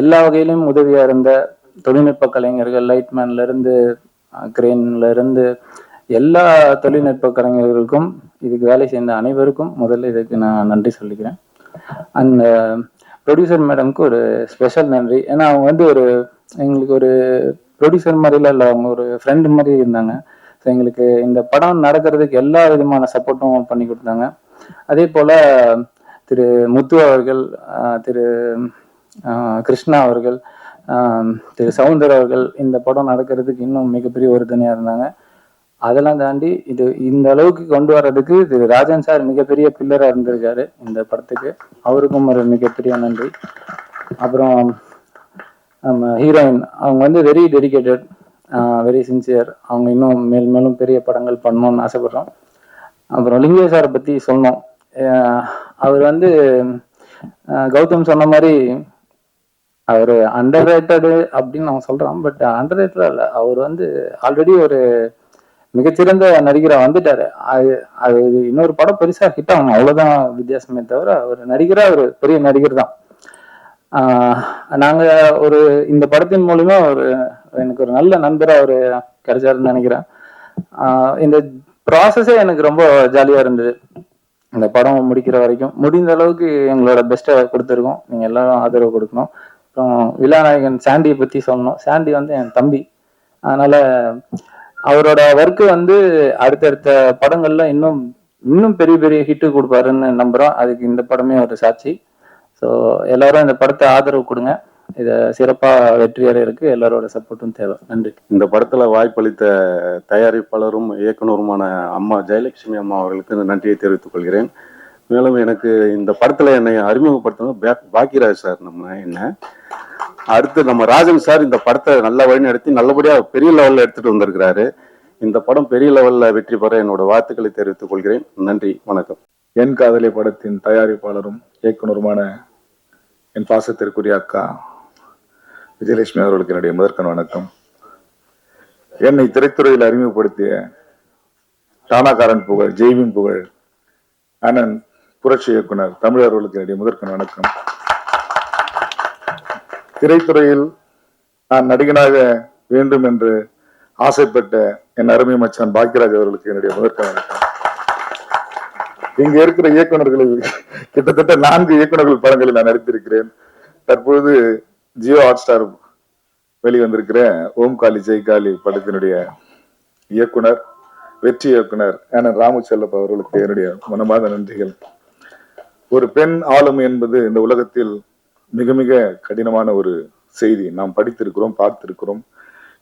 B: எல்லா வகையிலும் உதவியாக இருந்த தொழில்நுட்ப கலைஞர்கள், லைட்மேன்ல இருந்து கிரேன்ல இருந்து எல்லா தொழில்நுட்ப கலைஞர்களுக்கும், இதுக்கு வேலை செய்த அனைவருக்கும் முதல்ல இதுக்கு நான் நன்றி சொல்லிக்கிறேன். அந்த ப்ரொடியூசர் மேடம்க்கு ஒரு ஸ்பெஷல் நன்றி. ஏன்னா அவங்க வந்து எங்களுக்கு ஒரு ப்ரொடியூசர் மாதிரிலாம் இல்லை, அவங்க ஒரு ஃப்ரெண்டு மாதிரி இருந்தாங்க. ஸோ எங்களுக்கு இந்த படம் நடக்கிறதுக்கு எல்லா விதமான சப்போர்ட்டும் பண்ணி கொடுத்தாங்க. அதே போல் திரு முத்து அவர்கள், திரு கிருஷ்ணா அவர்கள், திரு சவுந்தர் அவர்கள் இந்த படம் நடக்கிறதுக்கு இன்னும் மிகப்பெரிய உறுதுணையாக இருந்தாங்க. அதெல்லாம் தாண்டி இந்த அளவுக்கு கொண்டு வர்றதுக்கு திரு ராஜன் சார் மிகப்பெரிய பில்லராக இருந்திருக்காரு இந்த படத்துக்கு. அவருக்கும் ஒரு மிகப்பெரிய நன்றி. அப்புறம் நம்ம ஹீரோயின் அவங்க வந்து வெரி டெடிகேட்டட், வெரி சின்சியர். அவங்க இன்னும் மேலும் பெரிய படங்கள் பண்ணணும்னு ஆசைப்படுறோம். அப்புறம் லிங்கே சாரை பற்றி சொன்னோம். அவர் வந்து கௌதம் சொன்ன மாதிரி அவர் அண்டர் ரேட்டடு அப்படின்னு அவன் சொல்றான். பட் அண்டர் ரேட்டடா இல்லை, அவர் வந்து ஆல்ரெடி ஒரு மிகச்சிறந்த நடிகரா வந்துட்டாரு. அது இன்னொரு படம் பெருசா ஹிட் ஆகணும், அவ்வளவுதான் வித்தியாசமே தவிர அவர் நடிகரா ஒரு பெரிய நடிகர் தான். நாங்க இந்த படத்தின் மூலியமா எனக்கு ஒரு நல்ல நண்பரா ஒரு கிடைச்சாருன்னு நினைக்கிறேன். இந்த ப்ராசஸே எனக்கு ரொம்ப ஜாலியா இருந்தது. இந்த படம் முடிக்கிற வரைக்கும் முடிந்த அளவுக்கு எங்களோட பெஸ்ட்டை கொடுத்துருக்கோம். நீங்க எல்லாரும் ஆதரவு கொடுக்கணும். அப்புறம் விழாநாயகன் சாண்டியை பத்தி சொல்லணும். சாண்டி வந்து என் தம்பி, அதனால அவரோட ஒர்க்கு வந்து அடுத்தடுத்த படங்கள்ல இன்னும் பெரிய பெரிய ஹிட்டு கொடுப்பாருன்னு நம்புறோம். அதுக்கு இந்த படமே ஒரு சாட்சி. ஸோ எல்லாரும் இந்த படத்தை ஆதரவு கொடுங்க. இதை சிறப்பா வெற்றியடைறதுக்கு எல்லாரோட சப்போர்ட்டும் தேவை. நன்றி.
C: இந்த படத்துல வாய்ப்பளித்த தயாரிப்பாளரும் இயக்குனருமான அம்மா ஜெயலட்சுமி அம்மா அவர்களுக்கு நன்றியை தெரிவித்துக் கொள்கிறேன். மேலும் எனக்கு இந்த படத்துல என்னை அறிமுகப்படுத்தணும் பாக்கியராஜ் சார். அடுத்து நம்ம ராஜன் சார் இந்த படத்தை நல்ல வழி நடத்தி நல்லபடியா பெரிய லெவல்ல எடுத்துட்டு வந்திருக்கிறாரு. இந்த படம் பெரிய லெவல்ல வெற்றி பெற என்னோட வாழ்த்துக்களை தெரிவித்துக் கொள்கிறேன். நன்றி, வணக்கம்.
G: என் காதலி படத்தின் தயாரிப்பாளரும் இயக்குனருமான என் பாசத்திற்குரிய அக்கா விஜயலட்சுமி அவர்களுக்கு என்னுடைய முதற்கண் வணக்கம். என்னை திரைத்துறையில் அறிமுகப்படுத்திய டானாகாரன் புகழ், ஜெய்வின் புகழ், அண்ணன் புரட்சி இயக்குனர் தமிழ் அவர்களுக்கு என்னுடைய முதற்கண் வணக்கம். திரைத்துறையில் நான் நடிகனாக வேண்டும் என்று ஆசைப்பட்ட என் அருமை மச்சான் பாக்கியராஜ் அவர்களுக்கு என்னுடைய முதற்கண் வணக்கம். இங்க இருக்கிற இயக்குநர்களில் கிட்டத்தட்ட 4 இயக்குநர்கள் படங்களில் நான் நடித்திருக்கிறேன். தற்போது ஜியோ ஹாட் ஸ்டார் வெளிவந்திருக்கிற ஓம் காளி ஜெய் காளி படத்தினுடைய இயக்குனர், வெற்றி இயக்குனர் அண்ணன் ராமு செல்லப்பா அவர்களுக்கு என்னுடைய மனமார்ந்த நன்றிகள். ஒரு பெண் ஆளுமை என்பது இந்த உலகத்தில் மிக மிக கடினமான ஒரு செய்தி. நாம் படித்திருக்கிறோம், பார்த்திருக்கிறோம்,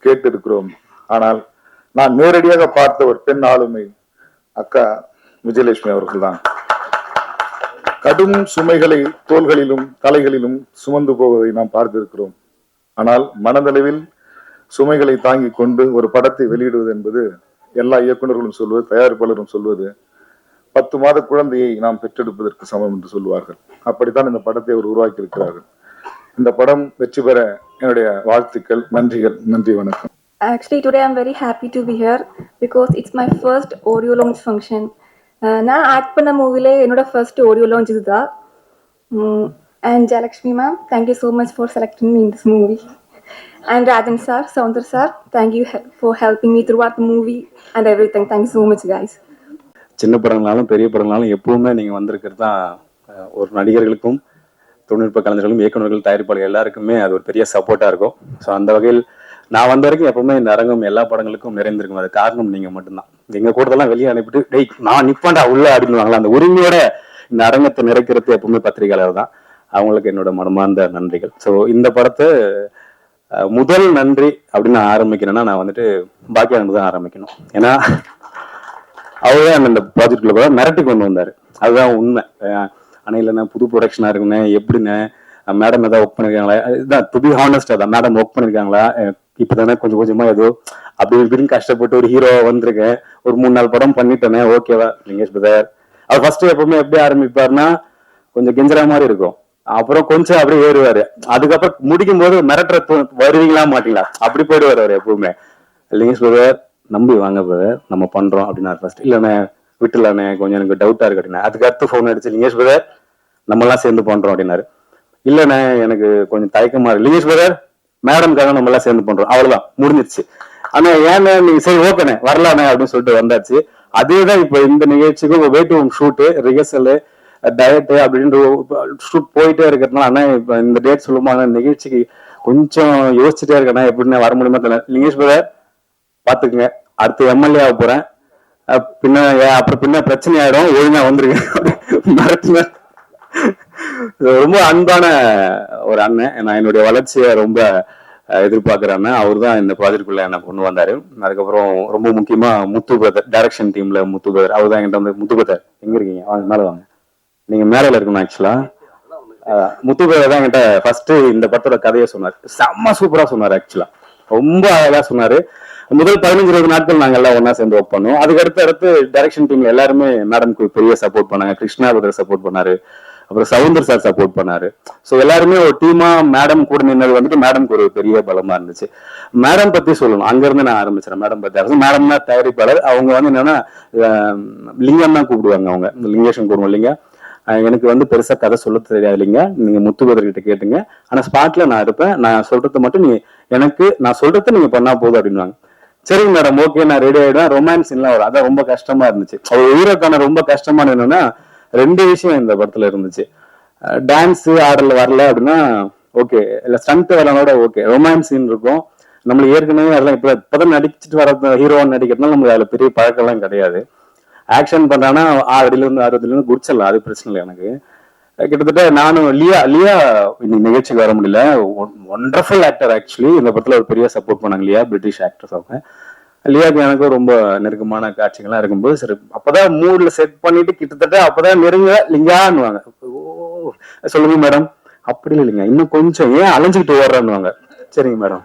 G: கேட்டிருக்கிறோம். ஆனால் நான் நேரடியாக பார்த்த ஒரு பெண் ஆளுமை அக்கா விஜயலட்சுமி அவர்கள் தான். கடும் சுமைகளை தோள்களிலும் தலைகளிலும் சுமந்து போவதை நாம் பார்த்திருக்கிறோம். ஆனால் மனதளவில் சுமைகளை தாங்கி கொண்டு ஒரு படத்தை வெளியிடுவது என்பது எல்லா இயக்குநர்களும் சொல்வது, தயாரிப்பாளரும் சொல்வது 10 மாத குழந்தையை நாம் பெற்றெடுப்பதற்கு சமம் என்று சொல்வார்கள். அப்படித்தான் இந்த படத்தை அவர் உருவாக்கி இருக்கிறார்கள். இந்த படம் வெற்றி பெற என்னுடைய வாழ்த்துக்கள், நன்றிகள். நன்றி, வணக்கம்.
H: Actually, today I'm very happy to be here because it's my first audio launch function. நான் ஆக்ட் பண்ண மூவில என்னோட ஃபர்ஸ்ட் ஆடியோ லான்ச் இதுதான். And Jayalakshmi ma'am, thank you so much for selecting me in this movie. And Rajan sir, Saundar sir, thank you for helping me throughout the movie and everything. Thank you so much guys.
I: சின்ன படங்களாலும் பெரிய படங்களாலும் எப்பவுமே நீங்கள் வந்திருக்கிறது தான் ஒரு நடிகர்களுக்கும் தொழில்நுட்ப கலைஞர்களும் இயக்குநர்கள் தயாரிப்பாளர்கள் எல்லாருக்குமே அது ஒரு பெரிய சப்போர்ட்டாக இருக்கும். ஸோ அந்த வகையில் நான் வந்த வரைக்கும் எப்பவுமே இந்த அரங்கம் எல்லா படங்களுக்கும் நிறைந்திருக்கும். அது காரணம் நீங்கள் மட்டும்தான். எங்கள் கூட்டத்தெல்லாம் வெளியே அனுப்பிட்டு டேய் நான் நிப்பாண்டா உள்ள அப்படின்னு அந்த உரிமையோட இந்த அரங்கத்தை நிறைக்கிறது எப்பவுமே பத்திரிகையாளர் தான். அவங்களுக்கு என்னோட மனமார்ந்த நன்றிகள். ஸோ இந்த படத்தை முதல் நன்றி அப்படின்னு நான் ஆரம்பிக்கிறேன்னா நான் வந்துட்டு பாக்கியானது தான் ஆரம்பிக்கணும். ஏன்னா அவர்தான் அந்த ப்ராஜெக்ட்ல கூட மிரட்டி கொண்டு வந்தாரு. அதுதான் உண்மை. ஆனால் இல்லைண்ணா புது ப்ரொடக்ஷனா இருக்குண்ணே, எப்படின்னு மேடம் ஏதாவது ஒர்க் பண்ணிருக்காங்களா, இதுதான் டு பி ஹானஸ்ட். அதான் மேடம் ஒர்க் பண்ணிருக்காங்களா, இப்பதானே கொஞ்சம் கொஞ்சமா ஏதோ அப்படி இப்படின்னு கஷ்டப்பட்டு ஒரு ஹீரோ வந்திருக்கேன், ஒரு 3-4 படம் பண்ணிட்டேனே, ஓகேவா லிங்கேஷ் பிரதர். அவர் ஃபர்ஸ்ட் எப்பவுமே எப்படி ஆரம்பிப்பாருன்னா கொஞ்சம் கெஞ்சரா மாதிரி இருக்கும், அப்புறம் கொஞ்சம் அப்படியே ஏறுவாரு, அதுக்கப்புறம் முடிக்கும் போது மிரட்டுற வருவீங்களா மாட்டீங்களா அப்படி போயிடுவாரு அவர் எப்பவுமே. லிங்கேஷ் பிரதர் நம்பி வாங்க பிரதர் நம்ம பண்றோம் அப்படின்னா ஃபர்ஸ்ட் இல்லைண்ணே விட்டுலானே கொஞ்சம் எனக்கு டவுட்டா இருக்கு அப்படின்னா அதுக்கு அடுத்து ஃபோன் அடிச்சு லிங்கேஷ் பிரதர் நம்ம எல்லாம் சேர்ந்து பண்றோம் அப்படின்னாரு. இல்லண்ணே எனக்கு கொஞ்சம் தயக்கமா இருக்கு. லிங்கேஷ் பிரதர் மேடம்காக நம்ம எல்லாம் சேர்ந்து பண்றோம், அவ்வளவுதான் முடிஞ்சிருச்சு. ஆனா ஏன்னா நீங்க சரி ஓகேண்ணே வரலானே அப்படின்னு சொல்லிட்டு வந்தாச்சு. அதேதான் இப்ப இந்த நிகழ்ச்சிக்கும் வேட்டு ஷூட்டு ரிஹர்சல் டயட்டு அப்படின்ற ஷூட் போயிட்டே இருக்கிறதுனால அண்ணா இப்ப இந்த டேட் சொல்லுமா நிகழ்ச்சிக்கு கொஞ்சம் யோசிச்சுட்டே இருக்கேன்னா எப்படின்னா வர முடியுமா தெரியல. லிங்கேஷ் பிரதர் பாத்துக்குங்க, அடுத்து எம்எல்ஏ ஆக போறேன், அப்புறம் பின்ன பிரச்சனை ஆயிடும், ஒழுங்கா வந்துருக்கேன். ரொம்ப அன்பான ஒரு அண்ணன், நான் என்னுடைய வளர்ச்சியை ரொம்ப எதிர்பார்க்கிற அண்ணன். அவர் தான் இந்த ப்ராஜெக்டுக்குள்ள என்ன கொண்டு வந்தாரு. அதுக்கப்புறம் ரொம்ப முக்கியமா முத்து பிரதர், டைரக்ஷன் டீம்ல முத்து பிரதர், அவர் தான் என்கிட்ட வந்து முத்து பிரதர் எங்க இருக்கீங்க வாங்க மேல வாங்க, நீங்க மேல இருக்கணும். ஆக்சுவலா முத்து பிரதர் தான் என்கிட்ட ஃபர்ஸ்ட் இந்த படத்தோட கதையை சொன்னார். செம்ம சூப்பரா சொன்னார். ஆக்சுவலா ரொம்ப அழகா சொன்னாரு. முதல் 15-20 நாட்கள் நாங்க எல்லாம் ஒன்னா சேர்ந்து ஒர்க் பண்ணோம். அதுக்கு அடுத்து டைரக்ஷன் டீம்ல எல்லாருமே மேடம்க்கு பெரிய சப்போர்ட் பண்ணாங்க. கிருஷ்ணா பிரதர் சப்போர்ட் பண்ணாரு, அப்புறம் சவுந்தர் சார் சப்போர்ட் பண்ணாரு. ஸோ எல்லாருமே ஒரு டீமா மேடம் கூட நின்னது வந்துட்டு மேடம்க்கு ஒரு பெரிய பலமா இருந்துச்சு. மேடம் பத்தி சொல்லணும், அங்க இருந்து நான் ஆரம்பிச்சேன். மேடம் பத்தி மேடம் தான் தயாரிப்பாளர். அவங்க வந்து என்னன்னா லிங்கம் தான் கூப்பிடுவாங்க, அவங்க லிங்கேஷன் கூடுவோம் இல்லைங்க. எனக்கு வந்து பெருசா கதை சொல்ல தெரியாது இல்லைங்க, நீங்க முத்துபதர் கிட்ட கேட்டுங்க, ஆனா ஸ்பாட்ல நான் இருப்பேன், நான் சொல்றத மட்டும் நீ எனக்கு நான் சொல்றத நீங்க பண்ணா போதும் அப்படின்வாங்க. சரிங்க மேடம் ஓகே நான் ரெடி ஆயிடுவேன். ரொமான்ஸ் எல்லாம் வரும், அதான் ரொம்ப கஷ்டமா இருந்துச்சு. அவர் ஹீரோக்கான ரொம்ப கஷ்டமான என்னன்னா 2 விஷயம் இந்த படத்துல இருந்துச்சு. டான்ஸ் ஆடல வரல அப்படின்னா ஓகே, இல்ல ஸ்டண்ட் வரலனோட ஓகே, ரொமான்ஸ் சீன் இருக்கும். நம்மளுக்கு ஏற்கனவே அதெல்லாம் இப்பதான் நடிச்சுட்டு வர ஹீரோன்னு நடிக்கிறதுனால நம்மளுக்கு அதுல பெரிய பழக்கம் எல்லாம் கிடையாது. ஆக்ஷன் பண்றான்னா 6 அடியில இருந்து 60 அடியில இருந்து குடிச்சிடலாம், அது பிரச்சனை இல்லை எனக்கு. கிட்டத்தட்ட நானும் லியா இன்னைக்கு நிகழ்ச்சிக்கு வர முடியல. ஒண்டர்ஃபுல் ஆக்டர் ஆக்சுவலி, இந்த படத்துல ஒரு பெரிய சப்போர்ட் பண்ணாங்க லியா, பிரிட்டிஷ் ஆக்டர்ஸ். அவங்க லியாக்கு எனக்கும் ரொம்ப நெருக்கமான காட்சிகள்லாம் இருக்கும்போது சரி அப்பதான் மூட்ல செட் பண்ணிட்டு கிட்டத்தட்ட அப்பதான் நெருங்க லிங்கான்னுவாங்க. ஓ சொல்லுங்க மேடம், அப்படி இல்லைங்க இன்னும் கொஞ்சம் ஏன் அலைஞ்சுக்கிட்டு ஓடுறான்னுவாங்க. சரிங்க மேடம்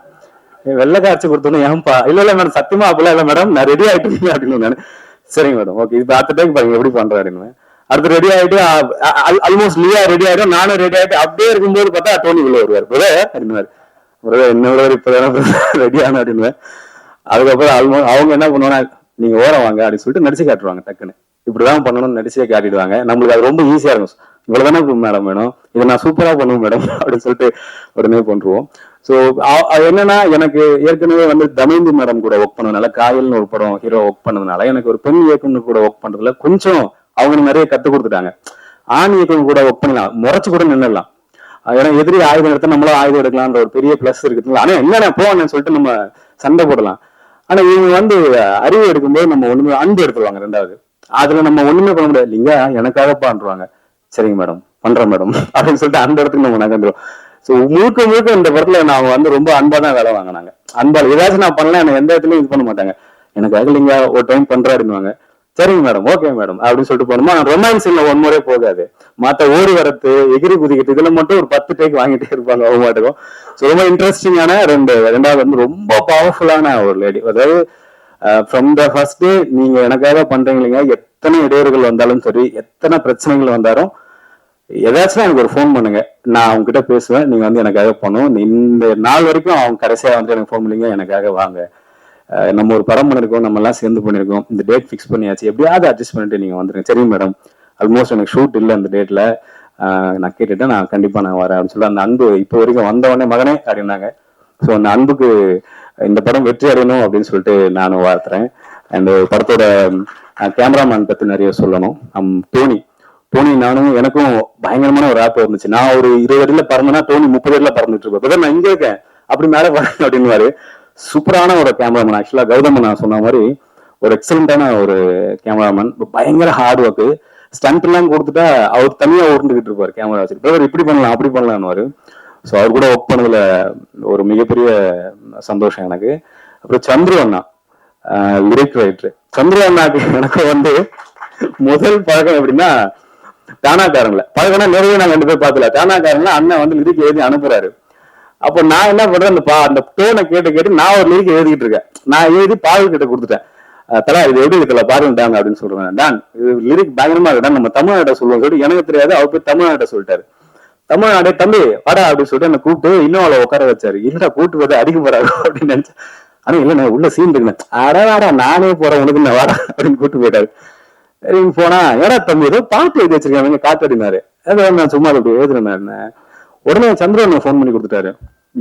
I: வெள்ளை காய்ச்சி கொடுத்தோன்னு ஏன்பா, இல்ல இல்ல மேடம் சத்தியமா அப்படிலாம் இல்ல மேடம் நான் ரெடி ஆயிட்டு அப்படின்னு நான். சரிங்க மேடம் ஓகே, இப்ப அடுத்த டைம் பாருங்க எப்படி பண்றேன் அப்படின்னு. அடுத்து ரெடி ஆயிட்டு ஆல்மோஸ்ட் லியா ரெடி ஆயிடும், நானும் ரெடி ஆயிட்டு அப்படியே இருக்கும்போது பார்த்தா டோனி உள்ள வருவார். அப்படின்னுவாரு என்னோட இப்பதான் ரெடி ஆன அப்படின்னு. அதுக்கப்புறம் ஆல்மோஸ்ட் அவங்க என்ன பண்ணுவாங்க, நீங்க ஓரம் வாங்க அப்படின்னு சொல்லிட்டு நடிச்சு காட்டுவாங்க. டக்குன்னு இப்படிதான் பண்ணணும்னு நடிச்சே காட்டிடுவாங்க. நம்மளுக்கு அது ரொம்ப ஈஸியா இருக்கும். இவ்வளவுதானே மேடம் வேணும், இதை நான் சூப்பரா பண்ணுவேன் மேடம் அப்படின்னு சொல்லிட்டு உடனே பண்றோம். ஸோ என்னன்னா எனக்கு ஏற்கனவே வந்து தமயந்தி மேடம் கூட ஒர்க் பண்ணதுனால, காயல்னு ஒரு படம் ஹீரோ ஒர்க் பண்ணதுனால எனக்கு ஒரு பெண் இயக்குனர் கூட ஒர்க் பண்றதுல கொஞ்சம் அவங்க நிறைய கத்து கொடுத்துட்டாங்க. ஆண் இயக்குனர் கூட ஒர்க் பண்ணலாம், முறைச்சு கூட நின்றுடலாம். ஏன்னா எதிரி ஆயுதம் எடுத்து நம்மளும் ஆயுதம் எடுக்கலாம்ன்ற ஒரு பெரிய பிளஸ் இருக்குதுங்களா. ஆனா என்னென்ன போவான்னு சொல்லிட்டு நம்ம சண்டை போடலாம். ஆனா இவங்க வந்து அறிவு எடுக்கும்போது நம்ம ஒண்ணுமே அன்பு எடுத்துருவாங்க. 2வது அதுல நம்ம ஒண்ணுமே பண்ண முடியாது இல்லைங்க, எனக்காக பண்றாங்க. சரிங்க மேடம் பண்றேன் மேடம் அப்படின்னு சொல்லிட்டு அந்த இடத்துக்கு நம்ம நகர்ந்துரும். ஸோ முழுக்க இந்த படத்துல நான் வந்து ரொம்ப அன்பா தான் வேலை வாங்கினாங்க. அன்பால் ஏதாச்சும் நான் பண்ணலாம், எனக்கு எந்த இடத்துலயும் இது பண்ண மாட்டாங்க. எனக்காக இல்லைங்க ஒரு டைம் பண்றாருன்னுவாங்க. சரிங்க மேடம் ஓகே மேடம் அப்படின்னு சொல்லிட்டு போனோமா. ரொமான்ஸ் இல்ல ஒன் முறை போகாது, மத்த ஓடி வரத்து எகிரி குதிக்கிறது இதுல மட்டும் ஒரு 10 டேக் வாங்கிட்டே இருப்பாங்க அவங்க மாட்டுக்கும். ஸோ ரொம்ப இன்ட்ரெஸ்டிங்கான 2வது வந்து ரொம்ப பவர்ஃபுல்லான ஒரு லேடி. அதாவது ஃப்ரம் த ஃபர்ஸ்ட் டே நீங்க எனக்காக பண்றீங்க இல்லைங்க, எத்தனை இடையூறுகள் வந்தாலும் சரி, எத்தனை பிரச்சனைகள் வந்தாலும் ஏதாச்சும் எனக்கு ஒரு ஃபோன் பண்ணுங்க, நான் அவங்க கிட்ட பேசுவேன், நீங்க வந்து எனக்காக பண்ணுவோம். இந்த நாள் வரைக்கும் அவங்க கடைசியா வந்து எனக்கு ஃபோன் பண்ணுங்க, எனக்காக வாங்க, நம்ம ஒரு படம் பண்ணிருக்கோம், நம்ம எல்லாம் சேர்ந்து பண்ணிருக்கோம், இந்த டேட் ஃபிக்ஸ் பண்ணியாச்சு, எப்படியாவது அட்ஜஸ்ட் பண்ணிட்டு நீங்க வந்துருங்க. சரிங்க மேடம் ஆல்மோஸ்ட் எனக்கு ஷூட் இல்லை அந்த டேட்ல, நான் கேட்டுட்டேன், நான் கண்டிப்பா நான் வரேன் அப்படின்னு சொல்லி அந்த அன்பு இப்போ வரைக்கும் வந்தவொடனே மகனே அப்படின்னாங்க. ஸோ அந்த அன்புக்கு இந்த படம் வெற்றி அடையணும் அப்படின்னு சொல்லிட்டு நானும் வாழ்த்துறேன். அந்த படத்தோட கேமராமேன் பத்தி நிறைய சொல்லணும். டோனி நானும் எனக்கும் பயங்கரமான ஒரு ஆப் இருந்துச்சு. நான் ஒரு 20 அடியில பறந்தேன்னா டோனி 30 அடியில பறந்துட்டு இருப்பேன். நான் இங்க இருக்கேன் அப்படி மேல பறந்து அப்படின்னு. சூப்பரான ஒரு கேமராமேன். ஆக்சுவலா கௌதம் நான் சொன்ன மாதிரி ஒரு எக்ஸலண்டான ஒரு கேமராமேன், பயங்கர ஹார்ட் ஒர்க்கு. ஸ்டண்ட் எல்லாம் கொடுத்துட்டா அவர் தனியா ஓட்டுக்கிட்டு இருப்பாரு கேமரா வச்சு, பிரதர் இப்படி பண்ணலாம் அப்படி பண்ணலாம்னு. ஸோ அவர் கூட ஒர்க் பண்ணதுல ஒரு மிகப்பெரிய சந்தோஷம் எனக்கு. அப்புறம் சந்துரு அண்ணா லிரிக் ரைட்டர். சந்துரு அண்ணாக்கு எனக்கு வந்து முதல் பழக்கம் எப்படின்னா டானாக்காரன்ல பழக்கம்னா நிறைய நான் 2 பேர் பார்த்துல. டானாக்காரன்ல அண்ணன் வந்து லிரிக் எழுதி அனுப்புறாரு. அப்போ நான் என்ன பண்றேன், அந்த டோனை கேட்டு நான் ஒரு லிரிக் எழுதிட்டு இருக்கேன். நான் எழுதி பாடல் கிட்ட கொடுத்துட்டேன். தலா இது எப்படி இருக்குல்ல பாருங்க அப்படின்னு சொல்றேன். டான் இது லிரிக் பயங்கரமா இருக்கா, நம்ம தமிழ்நாட்டை சொல்லுவோம் சொல்லிட்டு எனக்கு தெரியாது, அவர் போய் தமிழ்நாட்டை சொல்லிட்டாரு. தமிழ்நாடே தம்பி வாடா அப்படின்னு சொல்லிட்டு என்ன கூப்பிட்டு இன்னும் அவளை உட்கார வச்சாரு. இல்லடா கூப்பிட்டு போது அடிக்க போறாரு அப்படின்னு நினைச்சேன். ஆனா இல்ல நான் உள்ள சீன் இருக்கேன், அடா நானே போறேன் உனக்கு நான் வாடா அப்படின்னு கூப்பிட்டு போயிட்டாரு. சரின்னு போனா ஏடா தம்பி ஏதோ பாட்டு எழுதி வச்சிருக்காங்க காட்டு அடினாரு. ஏதாவது நான் சும்மா அப்படி எழுதுறேன். உடனே சந்திரன் ஃபோன் பண்ணி கொடுத்துட்டாரு.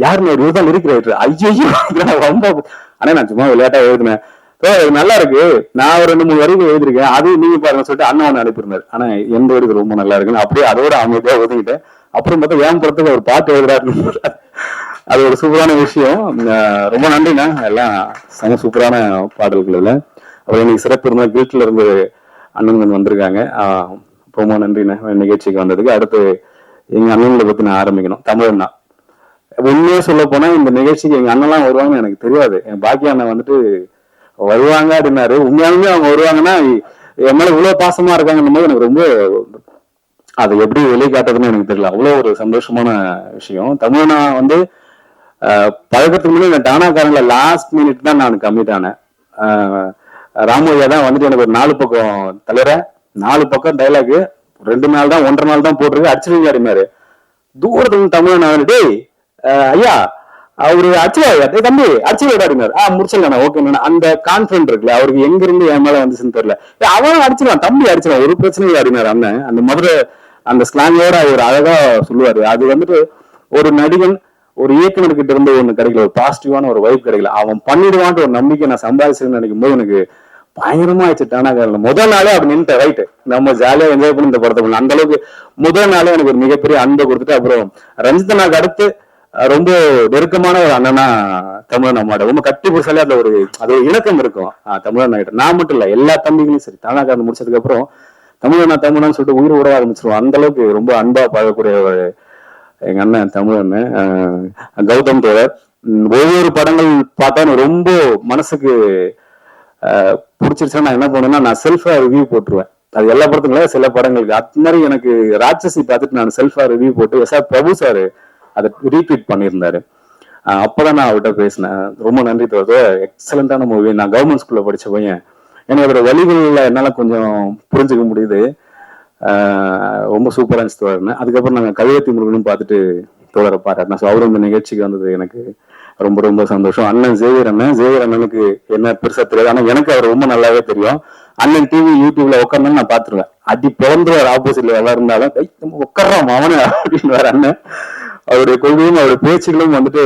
I: யாருன்னு ஒரு இதுதான் லிரிக் ரைட்டர். ஐயோ ரொம்ப ஆனா நான் சும்மா விளையாட்டா எழுதுனேன். நல்லா இருக்கு, நான் ஒரு 2-3 வரைக்கும் எழுதிருக்கேன், அது நீங்க பாருங்க சொல்லிட்டு அண்ணா ஒண்ணு அனுப்பியிருந்தாரு. ஆனா எந்த வரைக்கும் ரொம்ப நல்லா இருக்குன்னு அப்படியே அதோட அமைதியா ஒதுங்கிட்டேன். அப்புறம் பார்த்தா ஏன் படத்துக்கு ஒரு பாட்டு எழுதுறாருன்னு அது ஒரு சூப்பரான விஷயம். ரொம்ப நன்றிண்ணா, எல்லாம் செம சூப்பரான பாடல்கள் இல்லை. அப்புறம் இன்னைக்கு சிறப்பு இருந்தா வீட்டுல இருந்து அண்ணன் வந்திருக்காங்க. ரொம்ப நன்றிண்ணா நிகழ்ச்சிக்கு வந்ததுக்கு. அடுத்து எங்க அண்ணன்களை பத்தி நான் ஆரம்பிக்கணும். தமிழண்ணா உண்மையா சொல்ல போனா இந்த நிகழ்ச்சிக்கு எங்க அண்ணன்லாம் வருவாங்கன்னு எனக்கு தெரியாது. என் பாக்கிய அண்ணன் வந்துட்டு வருவாங்க அப்படின்னாரு. உண்மையாலுமே அவங்க வருவாங்கன்னா என் மேல இவ்வளவு பாசமா இருக்காங்கன்னும் போது எனக்கு ரொம்ப அதை எப்படி வெளிக்காட்டுறதுன்னு எனக்கு தெரியல. அவ்வளவு ஒரு சந்தோஷமான விஷயம். தமிழனா வந்து பழக்கத்துக்கு முன்னாடி டானாக்காரங்கள லாஸ்ட் மினிட் தான் நான் கம்மிட் ஆனேன். ராமோயா தான் வந்துட்டு எனக்கு ஒரு 4 பக்கம் தலைவர 4 பக்கம் டைலாக் 2 நாள் தான் 1.5 நாள் தான் போட்டிருக்கு, அடிச்சிருங்க அப்படின்னாரு. தூரத்துல தமிழனா வந்துட்டு ஐயா அவரு அடிச்சுவாயா தம்பி அடிச்சு விடாடினாரு. முடிச்சிடலாம் ஓகே. அந்த கான்பிடன்ட் இருக்குல்ல அவருக்கு எங்க இருந்து என் மேல வந்துச்சுன்னு தெரியல. அவன் அடிச்சிருவான், தம்பி அடிச்சிருவான், ஒரு பிரச்சனையும் அப்படின்னாரு அண்ணன். அந்த மதுரை அந்த ஸ்லாங்கோட அவர் அழகா சொல்லுவாரு. அது வந்துட்டு ஒரு நடிகன் ஒரு இயக்குனர்கிட்ட இருந்து ஒண்ணு கிடைக்கல, ஒரு பாசிட்டிவான ஒரு வைப் கிடைக்கல. அவன் பண்ணிடுவான்ட்டு ஒரு நம்பிக்கை நான் சம்பாதிச்சுன்னு நினைக்கும் போது எனக்கு பயங்கரமா ஆயிடுச்சுட்டானா. முதல் நாளே அப்படி நின்றுட்டேன். ரைட்டு நம்ம ஜாலியா என்ஜாய் பண்ணி இந்த படத்தை பண்ணலாம். அந்த அளவுக்கு முதல் நாளே எனக்கு ஒரு மிகப்பெரிய அன்பை கொடுத்துட்டு அப்புறம் ரஞ்சிதனாக்கு அடுத்து ரொம்ப நெருக்கமான ஒரு அண்ணனா தமிழன் அம்மாட்ட ரொம்ப கட்டி பிடிச்சாலே அதுல ஒரு அது ஒரு இணக்கம் இருக்கும் தமிழன் கிட்ட. நான் மட்டும் இல்ல எல்லா தம்பிகளையும் சரி தானாக்காரன் முடிச்சதுக்கு அப்புறம் தமிழன் சொல்லிட்டு உயிர் உட ஆரம்பிச்சிருவோம். அந்த அளவுக்கு ரொம்ப அன்பா பழகக்கூடிய ஒரு எங்க அண்ணன் தமிழன் கௌதம் தோழர். ஒவ்வொரு படங்கள் பார்த்தா ரொம்ப மனசுக்கு பிடிச்சிருச்சுன்னா நான் என்ன பண்ணுவேன்னா நான் செல்ஃபா ரிவ்யூ போட்டுருவேன். அது எல்லா படத்துக்கும் சில படங்களுக்கு அது மாதிரி எனக்கு ராட்சசி பார்த்துட்டு நான் செல்ஃபா ரிவ்யூ போட்டு எஸ்.ஆர். பிரபு சார் அதை ரீட்வீட் பண்ணியிருந்தாரு. அப்பதான் நான் அவர்கிட்ட பேசினேன். ரொம்ப நன்றி தோழர், எக்ஸலண்டான மூவி. நான் கவர்மெண்ட் ஸ்கூல்ல படிச்ச பையன், எனக்கு அதோட வழிகள்ல என்னால கொஞ்சம் புரிஞ்சுக்க முடியுது. ரொம்ப சூப்பரா இருந்துச்சு தோழர்னு. அதுக்கப்புறம் நாங்கள் கவியத்தி முருகனும் பார்த்துட்டு தோழரை பாராட்டினேன். ஸோ அவரும் இந்த நிகழ்ச்சிக்கு வந்தது எனக்கு ரொம்ப ரொம்ப சந்தோஷம். அண்ணன் ஜேவியர் அண்ணனுக்கு என்ன பெருசா தெரியாது, ஆனா எனக்கு அவர் ரொம்ப நல்லாவே தெரியும். அண்ணன் டிவி யூடியூப்ல உட்கார்ந்தாலும் நான் பாத்துருவேன். அடி பிறந்துருவார், ஆப்போசிட்ல எல்லாம் இருந்தாலும் உட்கார்றான் அவனு அப்படின்னு அண்ணன். அவருடைய கொள்கையும் அவருடைய பேச்சுகளும் வந்துட்டு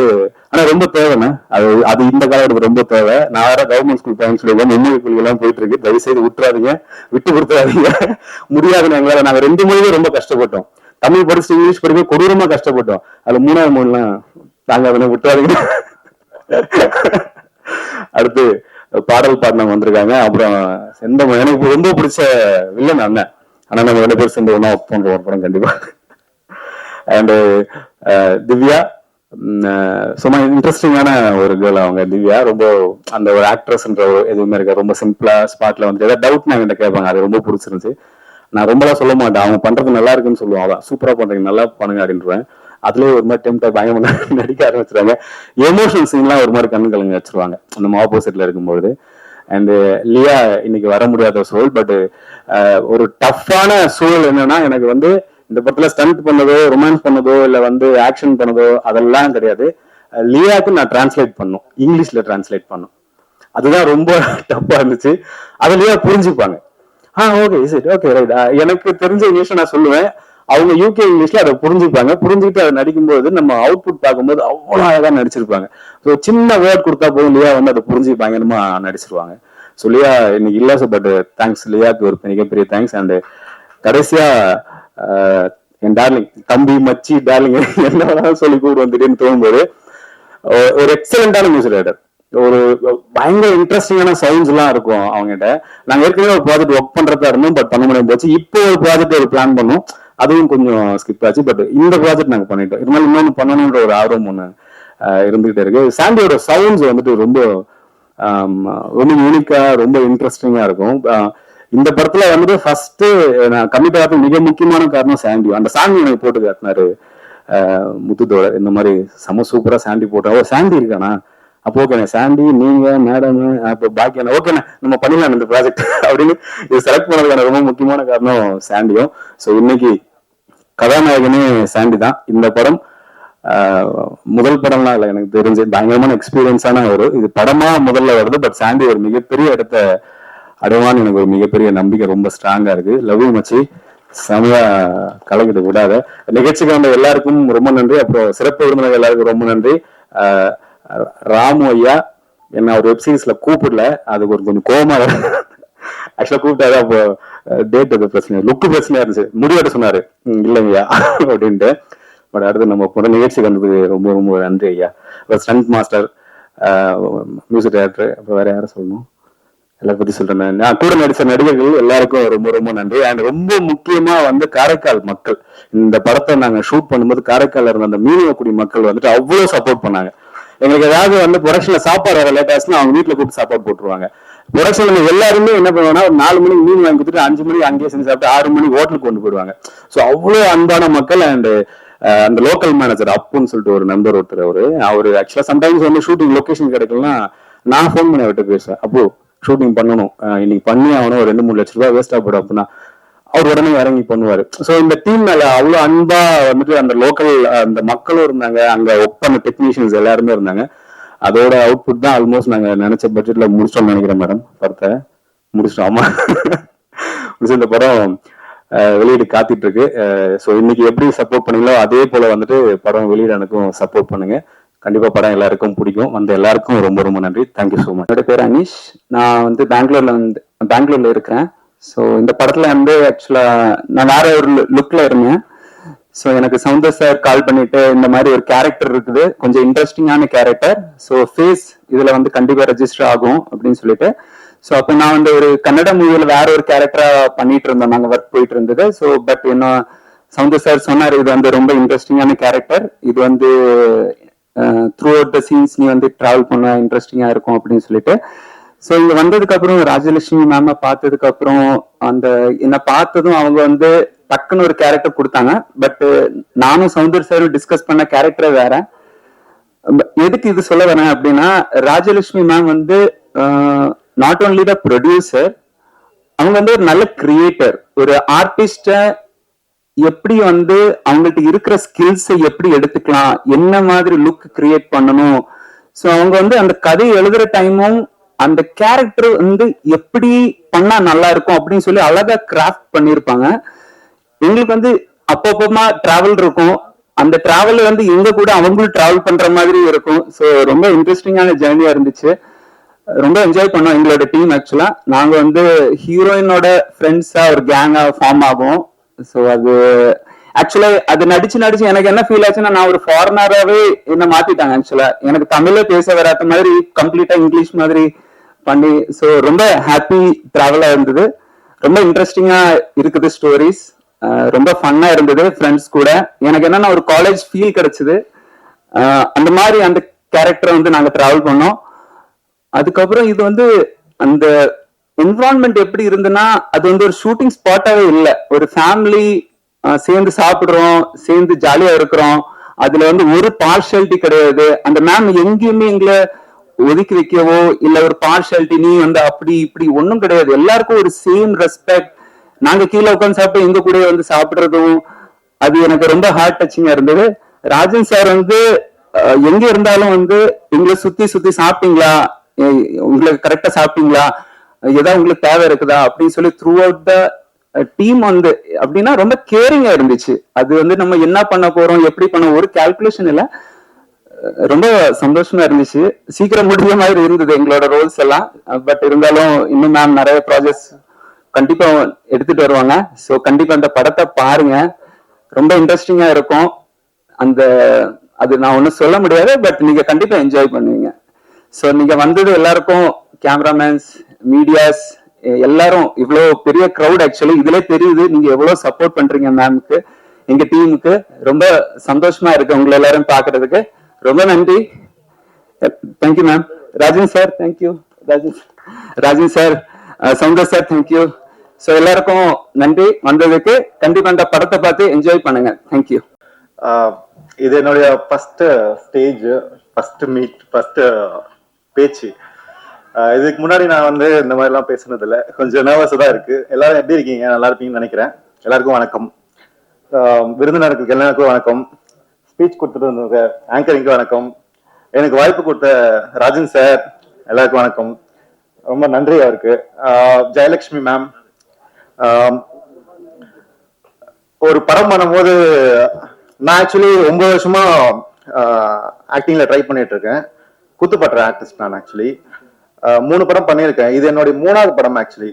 I: ஆனா ரொம்ப தேவைண்ணே. அது இந்த காலத்துக்கு ரொம்ப தேவை. நான் வேற கவர்மெண்ட் ஸ்கூல் பையன் சொல்லியிருக்கேன், முன்னணி கொள்கைலாம் போயிட்டு இருக்கு, தயவு செய்து விட்டுறாதீங்க, விட்டு கொடுத்துறாதீங்க. முடியாதுன்னு எங்களால நாங்க 2 மொழியும் ரொம்ப கஷ்டப்பட்டோம். தமிழ் படிச்சு இங்கிலீஷ் படிக்க கொடூரமா கஷ்டப்பட்டோம். அதுல 3வது மொழிலாம் நாங்க அதனை விட்டுறாதீங்க. அடுத்து பாடல் பாடினவங்க வந்திருக்காங்க. அப்புறம் எனக்கு ரொம்ப பிடிச்ச வில்லன் அண்ணன். ஆனா நம்ம 2 பேர் சேர்ந்து ஒன்னா ஒர்க் பண்ற ஒரு படம் கண்டிப்பா. அண்ட் திவ்யா சும்மா இன்ட்ரெஸ்டிங்கான ஒரு கேர்ள் அவங்க. திவ்யா ரொம்ப அந்த ஒரு ஆக்ட்ரஸ்ன்ற ஒரு எதுவுமே இருக்க, ரொம்ப சிம்பிளா ஸ்பாட்ல வந்து ஏதாவது டவுட் நான் என்கிட்ட கேட்பாங்க. அது ரொம்ப பிடிச்சிருந்துச்சு. நான் ரொம்பலாம் சொல்ல மாட்டேன், அவங்க பண்றது நல்லா இருக்குன்னு சொல்லுவாங்க. அதான் சூப்பரா பண்றீங்க, நல்லா பண்ணுங்க அப்படின்றேன். அதுலயே ஒரு மாதிரி டெம்ப்டா பயங்கரமா நடிக்க ஆரம்பிச்சிருவாங்க. எமோஷனல் சீன்லாம் ஒரு மாதிரி கண்ணு கலங்க வச்சிருவாங்க நம்ம ஆப்போசிட்ல இருக்கும்போது. அண்ட் லியா இன்னைக்கு வர முடியாத சூழல். பட் ஒரு டஃப்பான சூழல் என்னன்னா, எனக்கு வந்து இந்த படத்துல ஸ்டண்ட் பண்ணதோ ரொமான்ஸ் பண்ணதோ இல்ல வந்து ஆக்ஷன் பண்ணதோ அதெல்லாம் கிடையாது. லியாக்கு நான் டிரான்ஸ்லேட் பண்ணும், இங்கிலீஷ்ல டிரான்ஸ்லேட் பண்ணும். அதுதான் ரொம்ப டஃப்பா இருந்துச்சு. அதை லியா புரிஞ்சுப்பாங்க. Okay is it okay right. எனக்கு தெரிஞ்ச இங்கிலீஷ் நான் சொல்லுவேன், அவங்க யூகே இங்கிலீஷ்ல அதை புரிஞ்சுப்பாங்க. புரிஞ்சுக்கிட்டு அதை நடிக்கும்போது நம்ம அவுட்புட் பார்க்கும்போது அவ்வளவு அழகா நடிச்சிருப்பாங்க. ஸோ சின்ன வேர்ட் கொடுத்தா போதும், லியா வந்து அதை புரிஞ்சு பயங்கரமா நடிச்சிருவாங்க. ஸோ லியா இன்னைக்கு இல்ல, பட் தேங்க்ஸ் லியாக்கு ஒரு மிகப்பெரிய தேங்க்ஸ். அண்ட் கடைசியா என் டார்லிங் தம்பி மச்சி டார்லிங் என்ன சொல்லி கூப்பிடுவோம் திடீர்னு தோணும்போது, ஒரு எக்ஸலண்டான மியூசிக் ரைட்டர். ஒரு பயங்கர இன்ட்ரெஸ்டிங்கான சவுண்ட்ஸ் எல்லாம் இருக்கும் அவங்ககிட்ட. நாங்க ஏற்கனவே ஒரு ப்ராஜெக்ட் ஒர்க் பண்றதா இருந்தோம், பட் பண்ண முடியாம போச்சு. இப்போ ஒரு ப்ராஜெக்ட் ஒரு பிளான் பண்ணோம், அதுவும் கொஞ்சம் ஸ்கிப் ஆச்சு. பட் இந்த ப்ராஜெக்ட் நாங்க பண்ணிட்டோம். இருந்தாலும் இன்னொன்று பண்ணணுன்ற ஒரு ஆர்வம் ஒண்ணு இருந்துகிட்டே இருக்கு. சாண்டியோட சவுண்ட்ஸ் வந்துட்டு ரொம்ப ரொம்ப யூனிக்கா ரொம்ப இன்ட்ரெஸ்டிங்கா இருக்கும். இந்த படத்துல வந்துட்டு ஃபர்ஸ்ட் நான் கமிட் ஆகிறது மிக முக்கியமான காரணம் சாண்டியோ. அந்த சாண்டி எனக்கு போட்டு காட்டினாரு முத்துத்தோட. இந்த மாதிரி செம சூப்பரா சாண்டி போட்டா. சாண்டி இருக்கானா? அப்போ ஓகேண்ணே சாண்டி நீங்க மேடம் அப்போ பாக்கியா ஓகேண்ணே நம்ம பண்ணிடலாம் இந்த ப்ராஜெக்ட் அப்படின்னு இது செலக்ட் பண்ணதுக்கான ரொம்ப முக்கியமான காரணம் சாண்டியும். ஸோ இன்னைக்கு கதாநாயகனே சாண்டி தான். இந்த படம் முதல் படம்லாம் இல்லை, எனக்கு தெரிஞ்சு பயங்கரமான எக்ஸ்பீரியன்ஸான ஒரு இது படமா முதல்ல வருது. பட் சாண்டி ஒரு மிகப்பெரிய இடத்த அடைவான்னு எனக்கு ஒரு மிகப்பெரிய நம்பிக்கை ரொம்ப ஸ்ட்ராங்கா இருக்கு. லவ் யூ மச்சி, செமையா கலக்கிட்டு விடாத. நிகழ்ச்சிக்கு வந்த எல்லாருக்கும் ரொம்ப நன்றி. அப்புறம் சிறப்பு விருந்தினர் எல்லாருக்கும் ரொம்ப நன்றி. ராமு ஐயா என்ன ஒரு வெப்சீரிஸ்ல கூப்பிடல, அதுக்கு ஒரு கொஞ்சம் கோவமா ஆக்சுவலா கூப்பிட்டாரு. அப்போ டேட் அது பிரச்சனை, லுக்கு பிரச்சனையா இருந்துச்சு. முடிவெட்ட சொன்னாரு இல்லைங்கய்யா அப்படின்ட்டு. பட் அடுத்து நம்ம கூட நிகழ்ச்சிக்கு வந்ததுக்கு ரொம்ப ரொம்ப நன்றி ஐயா. அப்புறம் ஸ்டண்ட் மாஸ்டர், மியூசிக் டைரக்டர், அப்புறம் வேற யாரும் சொல்லணும், எல்லாரும் பத்தி சொல்றேன். நான் கூட நடிச்ச நடிகர்கள் எல்லாருக்கும் ரொம்ப ரொம்ப நன்றி. அண்ட் ரொம்ப முக்கியமா வந்து காரைக்கால் மக்கள், இந்த படத்தை நாங்க ஷூட் பண்ணும்போது காரைக்கால்ல இருந்த அந்த மீனவக்குடி மக்கள் வந்துட்டு அவ்வளவு சப்போர்ட் பண்ணாங்க. எங்களுக்கு ஏதாவது வந்து ப்ரொடக்ஷன்ல சாப்பாடு வர லேட் ஆச்சுன்னா அவங்க வீட்டுல கூப்பிட்டு சாப்பாடு போட்டுருவாங்க. ப்ரொடக்ஷன்ல எல்லாருமே என்ன பண்ணுவாங்கன்னா ஒரு 4 மணிக்கு மீன் வாங்கி கொடுத்துட்டு 5 மணிக்கு அங்கேயே செஞ்சு சாப்பிட்டு 6 மணிக்கு ஹோட்டலுக்கு கொண்டு போயிடுவாங்க. ஸோ அவ்வளவு அன்பான மக்கள். அண்ட் அந்த லோக்கல் மேனேஜர் அப்புன்னு சொல்லிட்டு ஒரு நண்பர் ஒருத்தர், அவரு ஆக்சுவலா சம்டைம்ஸ் வந்து ஷூட்டிங் லொகேஷன் கிடைக்கலன்னா நான் ஃபோன் பண்ணி அவர்கிட்ட பேசுவேன், அப்போ ஷூட்டிங் பண்ணணும், இன்னைக்கு பண்ணி ஆகணும், ஒரு 2-3 லட்ச ரூபாய் வேஸ்டா போடும் அப்படின்னா அவர் உடனே இறங்கி பண்ணுவாரு. ஸோ இந்த டீம் மேல அவ்வளவு அன்பா வந்துட்டு அந்த லோக்கல் அந்த மக்களும் இருந்தாங்க, அங்க ஒர்க் பண்ண டெக்னீஷியன்ஸ் எல்லாருமே இருந்தாங்க. அதோட அவுட்புட் தான் ஆல்மோஸ்ட் நாங்க நினைச்ச பட்ஜெட்ல முடிச்சோம்னு நினைக்கிறேன் மேடம். படத்தை முடிச்சிட்டோம். ஆமா முடிச்சு இந்த படம் வெளியீடு காத்திட்டு இருக்கு. ஸோ இன்னைக்கு எப்படி சப்போர்ட் பண்ணீங்களோ அதே போல வந்துட்டு படம் வெளியீடு எனக்கும் சப்போர்ட் பண்ணுங்க. கண்டிப்பா படம் எல்லாருக்கும் பிடிக்கும். வந்த எல்லாருக்கும் ரொம்ப ரொம்ப நன்றி. Thank you so much.
B: என்னோட பேர் அனீஷ். நான் வந்து பெங்களூர்ல இருக்கிறேன். ஸோ இந்த படத்துல வந்து ஆக்சுவலா நான் வேற ஒரு லுக்ல இருந்தேன். ஸோ எனக்கு சவுந்தர் சார் கால் பண்ணிட்டு இந்த மாதிரி ஒரு கேரக்டர் இருக்குது, கொஞ்சம் இன்ட்ரெஸ்டிங்கான கேரக்டர், ஸோ ஃபேஸ் இதுல வந்து கண்டிப்பா ரெஜிஸ்டர் ஆகும் அப்படின்னு சொல்லிட்டு. ஸோ அப்போ நான் வந்து ஒரு கன்னட மூவியில வேற ஒரு கேரக்டரா பண்ணிட்டு இருந்தோம், நாங்க ஒர்க் போயிட்டு இருந்தது. ஸோ பட் என்ன சவுந்தர் சார் சொன்னார், இது வந்து ரொம்ப இன்ட்ரெஸ்டிங்கான கேரக்டர், இது வந்து த்ரூ அவுட் த சீன்ஸ் நீ வந்து டிராவல் பண்ண இன்ட்ரெஸ்டிங்கா இருக்கும் அப்படின்னு சொல்லிட்டு. ஸோ இங்க வந்ததுக்கு அப்புறம் ராஜலட்சுமி மேம பார்த்ததுக்கு அப்புறம் அந்த என்ன பார்த்ததும் அவங்க வந்து டக்குன்னு ஒரு கேரக்டர் கொடுத்தாங்க. பட் நானும் சவுந்தர் சாரும் டிஸ்கஸ் பண்ண கேரக்டரே வேற. எதுக்கு இது சொல்ல வரேன் அப்படின்னா, ராஜலட்சுமி மேம் வந்து நாட் ஓன்லி த ப்ரொடியூசர், அவங்க வந்து ஒரு நல்ல கிரியேட்டர், ஒரு ஆர்டிஸ்ட எப்படி வந்து அவங்கள்ட்ட இருக்கிற ஸ்கில்ஸை எப்படி எடுத்துக்கலாம், என்ன மாதிரி லுக் கிரியேட் பண்ணணும். ஸோ அவங்க வந்து அந்த கதை எழுதுற டைமும் அந்த கேரக்டர் வந்து எப்படி பண்ணா நல்லா இருக்கும் அப்படின்னு சொல்லி அழகா கிராஃப்ட் பண்ணியிருப்பாங்க. எங்களுக்கு வந்து அப்பப்பமா டிராவல் இருக்கும், அந்த டிராவல் வந்து எங்க கூட அவங்களும் டிராவல் பண்ற மாதிரி இருக்கும். ஸோ ரொம்ப இன்ட்ரெஸ்டிங்கான ஜேர்னியா இருந்துச்சு, ரொம்ப என்ஜாய் பண்ணோம் எங்களோட டீம். ஆக்சுவலா நாங்க வந்து ஹீரோயினோட ஃப்ரெண்ட்ஸா ஒரு கேங்கா ஃபார்ம் ஆகும். ஸோ அது ஆக்சுவலா அது நடிச்சு எனக்கு என்ன ஃபீல் ஆச்சுன்னா, நான் ஒரு ஃபாரினராகவே என்ன மாத்திட்டாங்க. ஆக்சுவலா எனக்கு தமிழ்ல பேச வராத மாதிரி கம்ப்ளீட்டா இங்கிலீஷ் மாதிரி பண்ணி, ஸோ ரொம்ப ஹாப்பி டிராவலா இருந்தது, ரொம்ப இன்ட்ரெஸ்டிங்கா இருக்குது ஸ்டோரிஸ், ரொம்ப ஃபன்னா இருந்தது ஃப்ரெண்ட்ஸ் கூட. எனக்கு என்னன்னா ஒரு காலேஜ் ஃபீல் கிடைச்சது, அந்த மாதிரி அந்த கேரக்டரை வந்து நாங்க டிராவல் பண்ணோம். அதுக்கப்புறம் இது வந்து அந்த என்விரான்மெண்ட் எப்படி இருந்துன்னா, அது வந்து ஒரு ஷூட்டிங் ஸ்பாட்டாவே இல்லை, ஒரு ஃபேமிலி சேர்ந்து சாப்பிடுறோம், சேர்ந்து ஜாலியா இருக்கிறோம், அதுல வந்து ஒரு பார்ஷியாலிட்டி கிடையாது. அந்த மேம் எங்கேயுமே எங்களை ஒதுக்கி வைக்கவோ இல்ல ஒரு பார்ஷியாலிட்டி நீ வந்து அப்படி இப்படி ஒன்றும் கிடையாது, எல்லாருக்கும் ஒரு சேம் ரெஸ்பெக்ட். நாங்க கீழே உட்காந்து சாப்பிட்டு எங்க கூட வந்து சாப்பிடுறதும் அது எனக்கு ரொம்ப ஹார்ட் டச்சிங்கா இருந்தது. ராஜன் சார் வந்து எங்க இருந்தாலும் வந்து எங்களை சுத்தி சாப்பிட்டீங்களா, உங்களுக்கு கரெக்டா சாப்பிட்டீங்களா, ஏதாவது உங்களுக்கு தேவை இருக்குதா அப்படின்னு சொல்லி த்ரூ அவுட் த டீம் வந்து அப்படின்னா ரொம்ப கேரிங்கா இருந்துச்சு. அது வந்து நம்ம என்ன பண்ண போறோம் எப்படி பண்ண ஒரு கால்குலேஷன் இல்லை, ரொம்ப சந்தோஷமா இருந்துச்சு. சீக்கிரம் முடிஞ்ச மாதிரி இருந்தது எங்களோட ரோல்ஸ் எல்லாம். பட் இருந்தாலும் இன்னும் மேம் நிறைய ப்ராஜெக்ட்ஸ் கண்டிப்பா எடுத்துட்டு வருவாங்க. ஸோ கண்டிப்பா அந்த படத்தை பாருங்க, ரொம்ப இன்ட்ரெஸ்டிங்கா இருக்கும். அந்த அது நான் ஒன்றும் சொல்ல முடியாது, பட் நீங்க கண்டிப்பா என்ஜாய் பண்ணுவீங்க. ஸோ நீங்க வந்தது எல்லாருக்கும், கேமராமேன்ஸ், மீடியாஸ் எல்லாரும், இவ்வளோ பெரிய க்ரௌட் ஆக்சுவலி இதுல தெரியுது நீங்க எவ்வளவு சப்போர்ட் பண்றீங்க மேம்க்கு, எங்க டீமுக்கு. ரொம்ப சந்தோஷமா இருக்கு உங்களை எல்லாரும் பாக்குறதுக்கு. ரொம்ப நன்றி. Thank you ma'am. Rajan sir thank you. Rajan sir, Soundar sir thank you. So எல்லாருக்கும் நன்றி வந்ததுக்கு. கண்டிப்பா அந்த படத்தை பார்த்து என்ஜாய் பண்ணுங்க. தேங்க்யூ.
J: இது என்னுடைய first stage, first meet, first பேச்சு. இதுக்கு முன்னாடி நான் வந்து இந்த மாதிரிலாம் பேசுனது இல்லை, கொஞ்சம் நர்வஸாக தான் இருக்கு. எல்லாரும் எப்படி இருக்கீங்க? நல்லா இருப்பீங்கன்னு நினைக்கிறேன். எல்லாருக்கும் வணக்கம். விருந்தினருக்கு எல்லாருக்கும் வணக்கம். ஸ்பீச் கொடுத்துட்டு வந்தவங்க ஆங்கரிங்க்கு வணக்கம். எனக்கு வாய்ப்பு கொடுத்த ராஜன் சார் எல்லாருக்கும் வணக்கம். ரொம்ப நன்றி அவருக்கு. ஜெயலட்சுமி மேம், ஒரு படம் பண்ணும்போது நான் ஆக்சுவலி 9 வருஷமா ஆக்டிங்ல ட்ரை பண்ணிட்டு இருக்கேன். குத்துப்பட்டுற ஆர்டிஸ்ட் நான் ஆக்சுவலி 3 படம் பண்ணியிருக்கேன். இது என்னுடைய 3வது படம். ஆக்சுவலி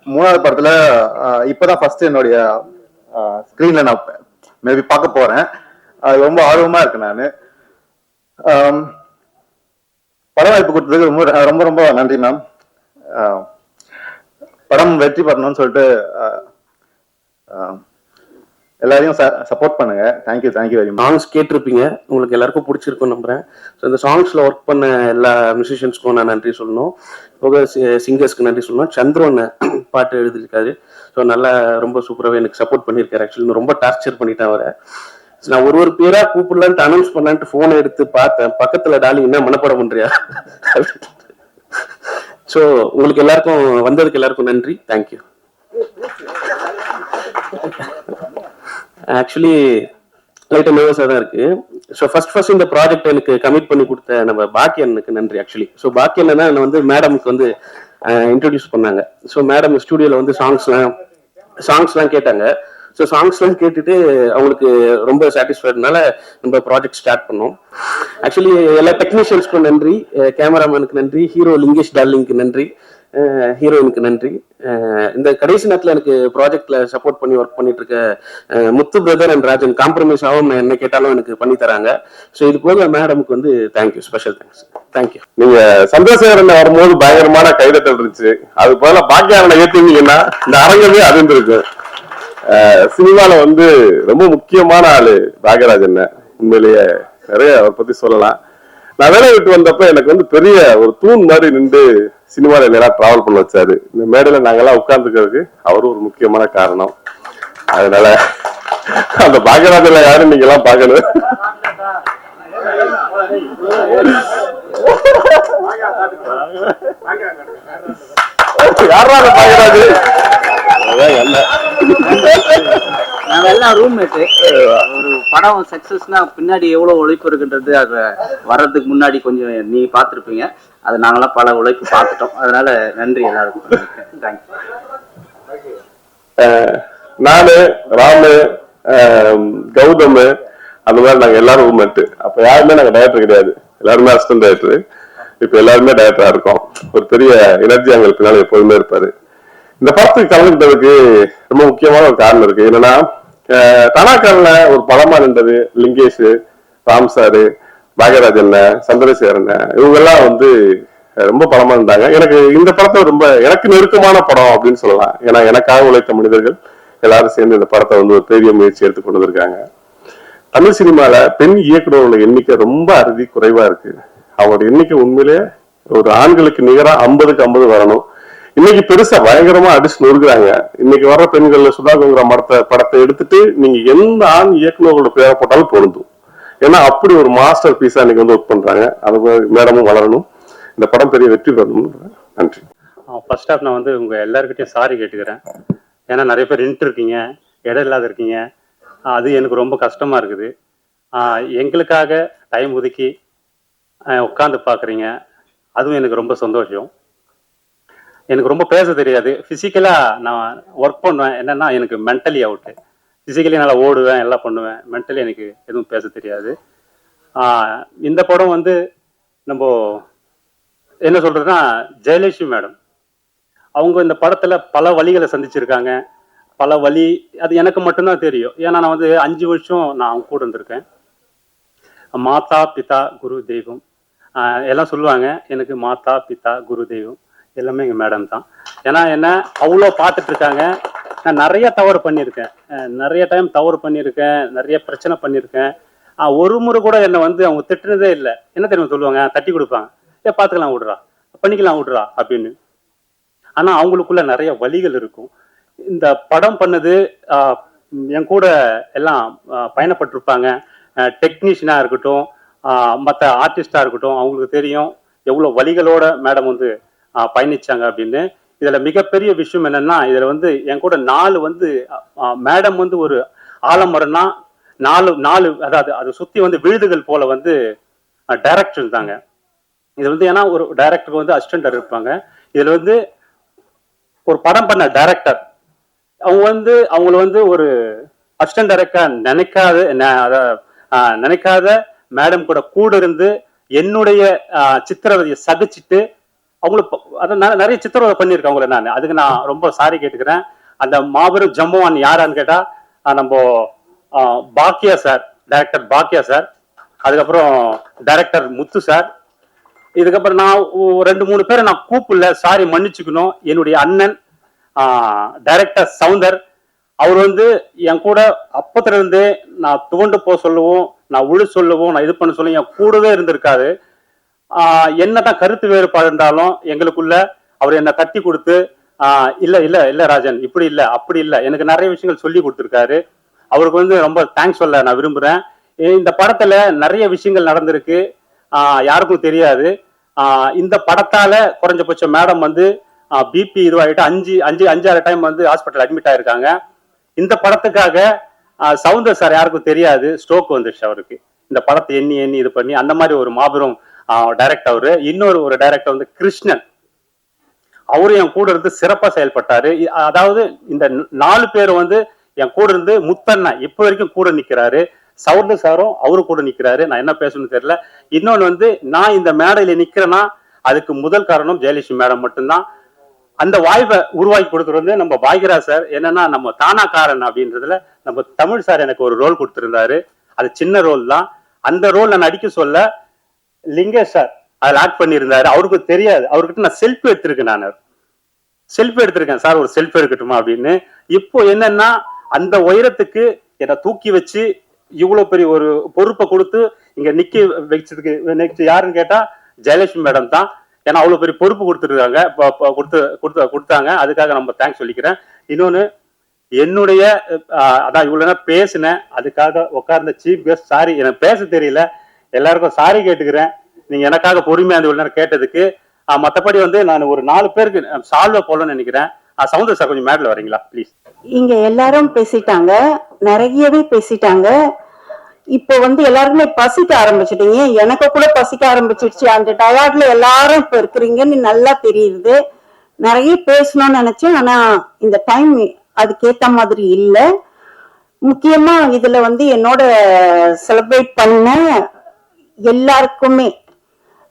J: 3வது படத்துல இப்பதான் ஃபர்ஸ்ட் என்னுடைய ஸ்கிரீன்ல நான் மேபி பார்க்க போறேன். அது ரொம்ப ஆர்வமா இருக்கு. நான் படம் வாய்ப்பு கொடுத்ததுக்கு ரொம்ப ரொம்ப ரொம்ப நன்றி மேம். படம் வெற்றி பெறணும்னு சொல்லிட்டு எல்லாரையும் சப்போர்ட் பண்ணுங்க. Thank you very much.
D: சாங்ஸ் கேட்டிருப்பீங்க, உங்களுக்கு எல்லாருக்கும் பிடிச்சிருக்கும் நம்புறேன். ஸோ இந்த சாங்ஸ்ல ஒர்க் பண்ண எல்லா மியூசிஷியன்ஸ்க்கும் நான் நன்றி சொல்லணும். போக சிங்கர்ஸ்க்கு நன்றி சொல்லணும். சந்திரன் பாட்டு எழுதியிருக்காரு. ஸோ நல்லா ரொம்ப சூப்பராகவே எனக்கு சப்போர்ட் பண்ணியிருக்காரு. ஆக்சுவலி ரொம்ப டார்ச்சர் பண்ணிட்டேன் அவரை. நான் ஒரு பேரா கூப்பிடலான்ட்டு அனௌன்ஸ் பண்ணலான்ட்டு போனை எடுத்து பார்த்தேன். பக்கத்துல டாலி என்ன மனப்படம் பண்றியா? ஸோ உங்களுக்கு எல்லாருக்கும் வந்ததுக்கு எல்லாருக்கும் நன்றி. தேங்க்யூ. ஆக்சுவலி லைட்டா நர்வஸாக தான் இருக்கு. ஸோ ஃபர்ஸ்ட் இந்த ப்ராஜெக்ட் எனக்கு கமிட் பண்ணி கொடுத்த நம்ம பாக்கியனுக்கு நன்றி. ஆக்சுவலி ஸோ பாக்கியன் என்ன வந்து மேடமுக்கு வந்து இன்ட்ரோடியூஸ் பண்ணாங்க. ஸோ மேடம் ஸ்டூடியோல வந்து சாங்ஸ்லாம் கேட்டாங்க. ஸோ சாங்ஸ்லாம் கேட்டுட்டு அவங்களுக்கு ரொம்ப சாட்டிஸ்ஃபைடுனால நம்ம ப்ராஜெக்ட் ஸ்டார்ட் பண்ணோம். ஆக்சுவலி எல்லா டெக்னீஷியன்ஸ்க்கும் நன்றி, கேமராமேனுக்கு நன்றி, ஹீரோ லிங்கேஷ் டார்லிங்க்கு நன்றி, ஹீரோயினுக்கு நன்றி. இந்த கடைசி நேரத்தில் எனக்கு ப்ராஜெக்ட்ல சப்போர்ட் பண்ணி ஒர்க் பண்ணிட்டு இருக்க முத்து பிரதர் அண்ட் ராஜன் காம்ப்ரமைஸ் ஆகும் என்ன கேட்டாலும் எனக்கு பண்ணி தராங்க. ஸோ இது போக மேடமுக்கு வந்து தேங்க்யூ, ஸ்பெஷல் தேங்க்ஸ். தேங்க்யூ.
A: நீங்க சந்திரசேகரன் வரும்போது பயங்கரமான கைதட்டல் இருந்துச்சு. அது போல பாக்கியாரனை ஏத்தீங்கன்னா இந்த அரங்கமே அதிர்ந்திருக்கு. சினிமால வந்து ரொம்ப முக்கியமான ஆளு பாக்யராஜன். உண்மையிலேயே நிறைய அவரை பத்தி சொல்லலாம். நான் வேலை விட்டு வந்தப்ப எனக்கு வந்து பெரிய ஒரு தூண் மாதிரி நின்று சினிமால எல்லாம் டிராவல் பண்ண வச்சாரு. இந்த மேடையில நாங்கெல்லாம் உட்கார்ந்துக்கிறதுக்கு அவரும் ஒரு முக்கியமான காரணம். அதனால அந்த பாக்யராஜன்ல யாரும் நீங்க எல்லாம் பாக்கணும். யாரா பாக்யராஜ்?
B: நாங்க எல்லாம் ரூம்மேட்டு. ஒரு படம் சக்சஸ்னா பின்னாடி எவ்வளவு உழைப்பு இருக்குன்றது அது வர்றதுக்கு முன்னாடி கொஞ்சம் நீ பார்த்துருப்பீங்க. அது நாங்களாம் பல உழைப்பு பார்த்துட்டோம். அதனால நன்றி எல்லாருக்கும். தேங்க்யூ.
A: நானு, ராமு, கௌதம் அந்த மாதிரி நாங்க எல்லாரும் ரூம்மேட்டு. அப்ப யாருமே நாங்க டைரக்டர் கிடையாது, எல்லாருமே அசிஸ்டன்ட் டைரக்டர். இப்ப எல்லாருமே டைரக்டரா இருக்கோம். ஒரு பெரிய எனர்ஜி எங்களுக்கு பின்னால எப்போதுமே இருப்பாரு. இந்த படத்துக்கு கலந்துட்டதுக்கு ரொம்ப முக்கியமான ஒரு காரணம் இருக்கு. என்னன்னா தனாக்கர்ல ஒரு படமா நின்றது லிங்கேஷ், ராம் சாரு, பாக்யராஜன், சந்திரசேகரன் இவங்க எல்லாம் வந்து ரொம்ப படமா இருந்தாங்க. எனக்கு இந்த படத்தை ரொம்ப எனக்கு நெருக்கமான படம் அப்படின்னு சொல்லலாம். ஏன்னா எனக்காக உழைத்த மனிதர்கள் எல்லாரும் சேர்ந்து இந்த படத்தை வந்து ஒரு பெரிய முயற்சி எடுத்து கொண்டு வந்திருக்காங்க. தமிழ் சினிமால பெண் இயக்குநர்களோட எண்ணிக்கை ரொம்ப அறுதி குறைவா இருக்கு. அவங்களோட எண்ணிக்கை உண்மையிலே ஒரு ஆண்களுக்கு நிகரா 50க்கு 50 வரணும். இன்னைக்கு பெருசா பயங்கரமா அடிச்சு நொறுக்குறாங்க. இன்னைக்கு வர்ற பெண்கள்ல சுதாகோங்கிற படத்தை எடுத்துட்டு நீங்க எந்த ஆண் இயக்குநர்களோட பேரை போட்டாலும் பொருந்தும். ஏன்னா அப்படி ஒரு மாஸ்டர் பீஸா இன்னைக்கு வந்து ஒர்க் பண்றாங்க. அது மேடமும் வளரணும், இந்த படம் பெரிய வெற்றி பெறணும். நன்றி.
K: ஃபர்ஸ்ட் ஆஃப் நான் வந்து உங்க எல்லாருக்கிட்டையும் சாரி கேட்டுக்கிறேன். ஏன்னா நிறைய பேர் நின்று இருக்கீங்க, இடம் இல்லாத இருக்கீங்க. அது எனக்கு ரொம்ப கஷ்டமா இருக்குது. எங்களுக்காக டைம் ஒதுக்கி உட்காந்து பார்க்குறீங்க, அதுவும் எனக்கு ரொம்ப சந்தோஷம். எனக்கு ரொம்ப பேச தெரியாது. ஃபிசிக்கலா நான் ஒர்க் பண்ணுவேன். என்னன்னா எனக்கு மென்டலி அவுட்டு. ஃபிசிக்கலி நல்லா ஓடுவேன், எல்லாம் பண்ணுவேன். மென்டலி எனக்கு எதுவும் பேச தெரியாது. இந்த படம் வந்து நம்ம என்ன சொல்றதுன்னா, ஜெயலட்சுமி மேடம் அவங்க இந்த படத்துல பல வழிகளை சந்திச்சிருக்காங்க. பல வழி அது எனக்கு மட்டும்தான் தெரியும். ஏன்னா நான் வந்து 5 வருஷம் நான் அவங்க கூட இருந்திருக்கேன். மாதா பிதா குரு தெய்வம் எல்லாம் சொல்லுவாங்க. எனக்கு மாதா பிதா குரு தெய்வம் எல்லாமே எங்கள் மேடம் தான். ஏன்னா என்ன அவ்வளோ பார்த்துட்டு இருக்காங்க. நான் நிறைய தவறு பண்ணியிருக்கேன், நிறைய டைம் தவறு பண்ணியிருக்கேன், நிறைய பிரச்சனை பண்ணியிருக்கேன். ஒரு முறை கூட என்னை வந்து அவங்க திட்டுனதே இல்லை. என்ன தெரியுமா சொல்லுவாங்க, தட்டி கொடுப்பாங்க, பார்த்துக்கலாம் விடுறா, பண்ணிக்கலாம் விடுறா அப்படின்னு. ஆனால் அவங்களுக்குள்ள நிறைய வழிகள் இருக்கும். இந்த படம் பண்ணது என் கூட எல்லாம் பயணப்பட்டிருப்பாங்க. டெக்னீஷியனாக இருக்கட்டும், மற்ற ஆர்டிஸ்டாக இருக்கட்டும், அவங்களுக்கு தெரியும் எவ்வளோ வழிகளோட மேடம் வந்து பயணிச்சாங்க அப்படின்னு. இதுல மிகப்பெரிய விஷயம் என்னன்னா, இதுல வந்து என் கூட 4 வந்து மேடம் வந்து ஒரு ஆலமரம்னா 4 அதாவது அதை சுத்தி வந்து விழுதுகள் போல வந்து டைரக்டர் இருந்தாங்க. இது வந்து ஏன்னா ஒரு டைரக்டருக்கு வந்து அசிஸ்டன்ட் இருப்பாங்க. இதுல வந்து ஒரு படம் பண்ண டைரக்டர் அவங்க வந்து அவங்கள வந்து ஒரு அசிஸ்டன்ட் டைரக்டர் நினைக்காத மேடம் கூட இருந்து என்னுடைய சித்திரவதையை சகிச்சுட்டு அவங்களுக்கு அதான் நிறைய சித்திரவதை பண்ணியிருக்கேன் அவங்கள. நான் அதுக்கு நான் ரொம்ப சாரி கேட்டுக்கிறேன். அந்த மாபெரும் ஜம்பவான் யாரான்னு கேட்டா நம்ம பாக்கியா சார், டைரக்டர் பாக்கியா சார், அதுக்கப்புறம் டைரக்டர் முத்து சார். இதுக்கப்புறம் நான் 2-3 பேரை நான் கூப்பிடல, சாரி மன்னிச்சுக்கணும். என்னுடைய அண்ணன் டைரக்டர் சவுந்தர், அவர் வந்து என் கூட அப்பத்துல இருந்தே நான் துவண்டு போக சொல்லவும், நான் உழு சொல்லவும், நான் இது பண்ண சொல்லவும் என் கூடவே இருந்திருக்காரு. என்னதான் கருத்து வேறுபாடு இருந்தாலும் எங்களுக்குள்ள அவர் என்னை தட்டி கொடுத்து இல்ல இல்ல இல்ல ராஜன் இப்படி இல்ல அப்படி இல்ல எனக்கு நிறைய விஷயங்கள் சொல்லி கொடுத்துருக்காரு. அவருக்கு வந்து ரொம்ப தேங்க்ஸ் சொல்ல நான் விரும்புறேன். இந்த படத்துல நிறைய விஷயங்கள் நடந்திருக்கு, யாருக்கும் தெரியாது. இந்த படத்தால குறைஞ்சபட்சம் மேடம் வந்து பிபி இதுவாகிட்டு 5-6 டைம் வந்து ஹாஸ்பிட்டல் அட்மிட் ஆயிருக்காங்க. இந்த படத்துக்காக சவுந்தர் சார் யாருக்கும் தெரியாது, ஸ்ட்ரோக் வந்துருச்சு அவருக்கு. இந்த படத்தை எண்ணி இது பண்ணி அந்த மாதிரி ஒரு மாபெரும் டைரக்டர் அவரு. இன்னொரு டைரக்டர் வந்து கிருஷ்ணன், அவரும் என் கூட இருந்து சிறப்பா செயல்பட்டாரு. அதாவது இந்த 4 பேர் வந்து என் கூட இருந்து முத்தண்ணா இப்ப வரைக்கும் கூட நிக்கிறாரு. சவுந்தர் சாரும் அவரு கூட நிக்கிறாரு. நான் என்ன பேசணும்னு தெரியல. இன்னொன்னு வந்து நான் இந்த மேடையில நிக்கிறேன்னா அதுக்கு முதல் காரணம் ஜெயலட்சுமி மேடம் மட்டும்தான். அந்த வாய்ப்பை உருவாக்கி கொடுக்குறது வந்து நம்ம பாக்யராஜ் சார். என்னன்னா நம்ம தானாக்காரன் அப்படின்றதுல நம்ம தமிழ் சார் எனக்கு ஒரு ரோல் கொடுத்திருந்தாரு. அது சின்ன ரோல் தான். அந்த ரோல் நான் நடிக்க சொல்ல லிங்கேஷ் சார் அதில் ஆக்ட் பண்ணியிருந்தாரு. அவருக்கு தெரியாது. அவர்கிட்ட நான் செல்ஃபி எடுத்திருக்கேன். நான் செல்ஃபி எடுத்திருக்கேன், சார் ஒரு செல்ஃபி எடுக்கட்டுமா அப்படின்னு. இப்போ என்னன்னா அந்த உயரத்துக்கு என்னை தூக்கி வச்சு இவ்வளவு பெரிய ஒரு பொறுப்பை கொடுத்து இங்க நிக்க வச்சதுக்கு நெக்ஸ்ட் யாருன்னு கேட்டா ஜெயலட்சுமி மேடம் தான். ஏன்னா அவ்வளவு பெரிய பொறுப்பு கொடுத்துருக்காங்க, கொடுத்தாங்க. அதுக்காக நம்ம தேங்க்ஸ் சொல்லிக்கிறேன். இன்னொன்னு என்னுடைய அதான் இவ்வளவு நேரம் பேசினேன், அதுக்காக உட்கார்ந்த சீஃப் கெஸ்ட் சாரி, எனக்கு பேச தெரியல, எல்லாருக்கும் சாரி கேட்டுக்கிறேன். நீங்க எனக்காக பொறுமையா அந்த இவ்வளவு நேரம் கேட்டதுக்கு. மற்றபடி வந்து நான் ஒரு 4 பேருக்கு சால்வ போலன்னு நினைக்கிறேன். சவுந்தர் சார் கொஞ்சம் மேட்ல வரீங்களா ப்ளீஸ்.
L: இங்க எல்லாரும் பேசிட்டாங்க, நிறையவே பேசிட்டாங்க. இப்போ வந்து எல்லாருமே பசிக்க ஆரம்பிச்சிட்டீங்க, எனக்கு கூட பசிக்க ஆரம்பிச்சிடுச்சு. அந்த டயர்ட்ல எல்லாரும் இப்ப இருக்கிறீங்கன்னு நல்லா தெரியுது. நிறைய பேசணும்னு நினைச்சேன், ஆனா இந்த டைம் அதுக்கேத்த மாதிரி இல்லை. முக்கியமா இதுல வந்து என்னோட செலிப்ரேட் பண்ண எல்லாருக்குமே,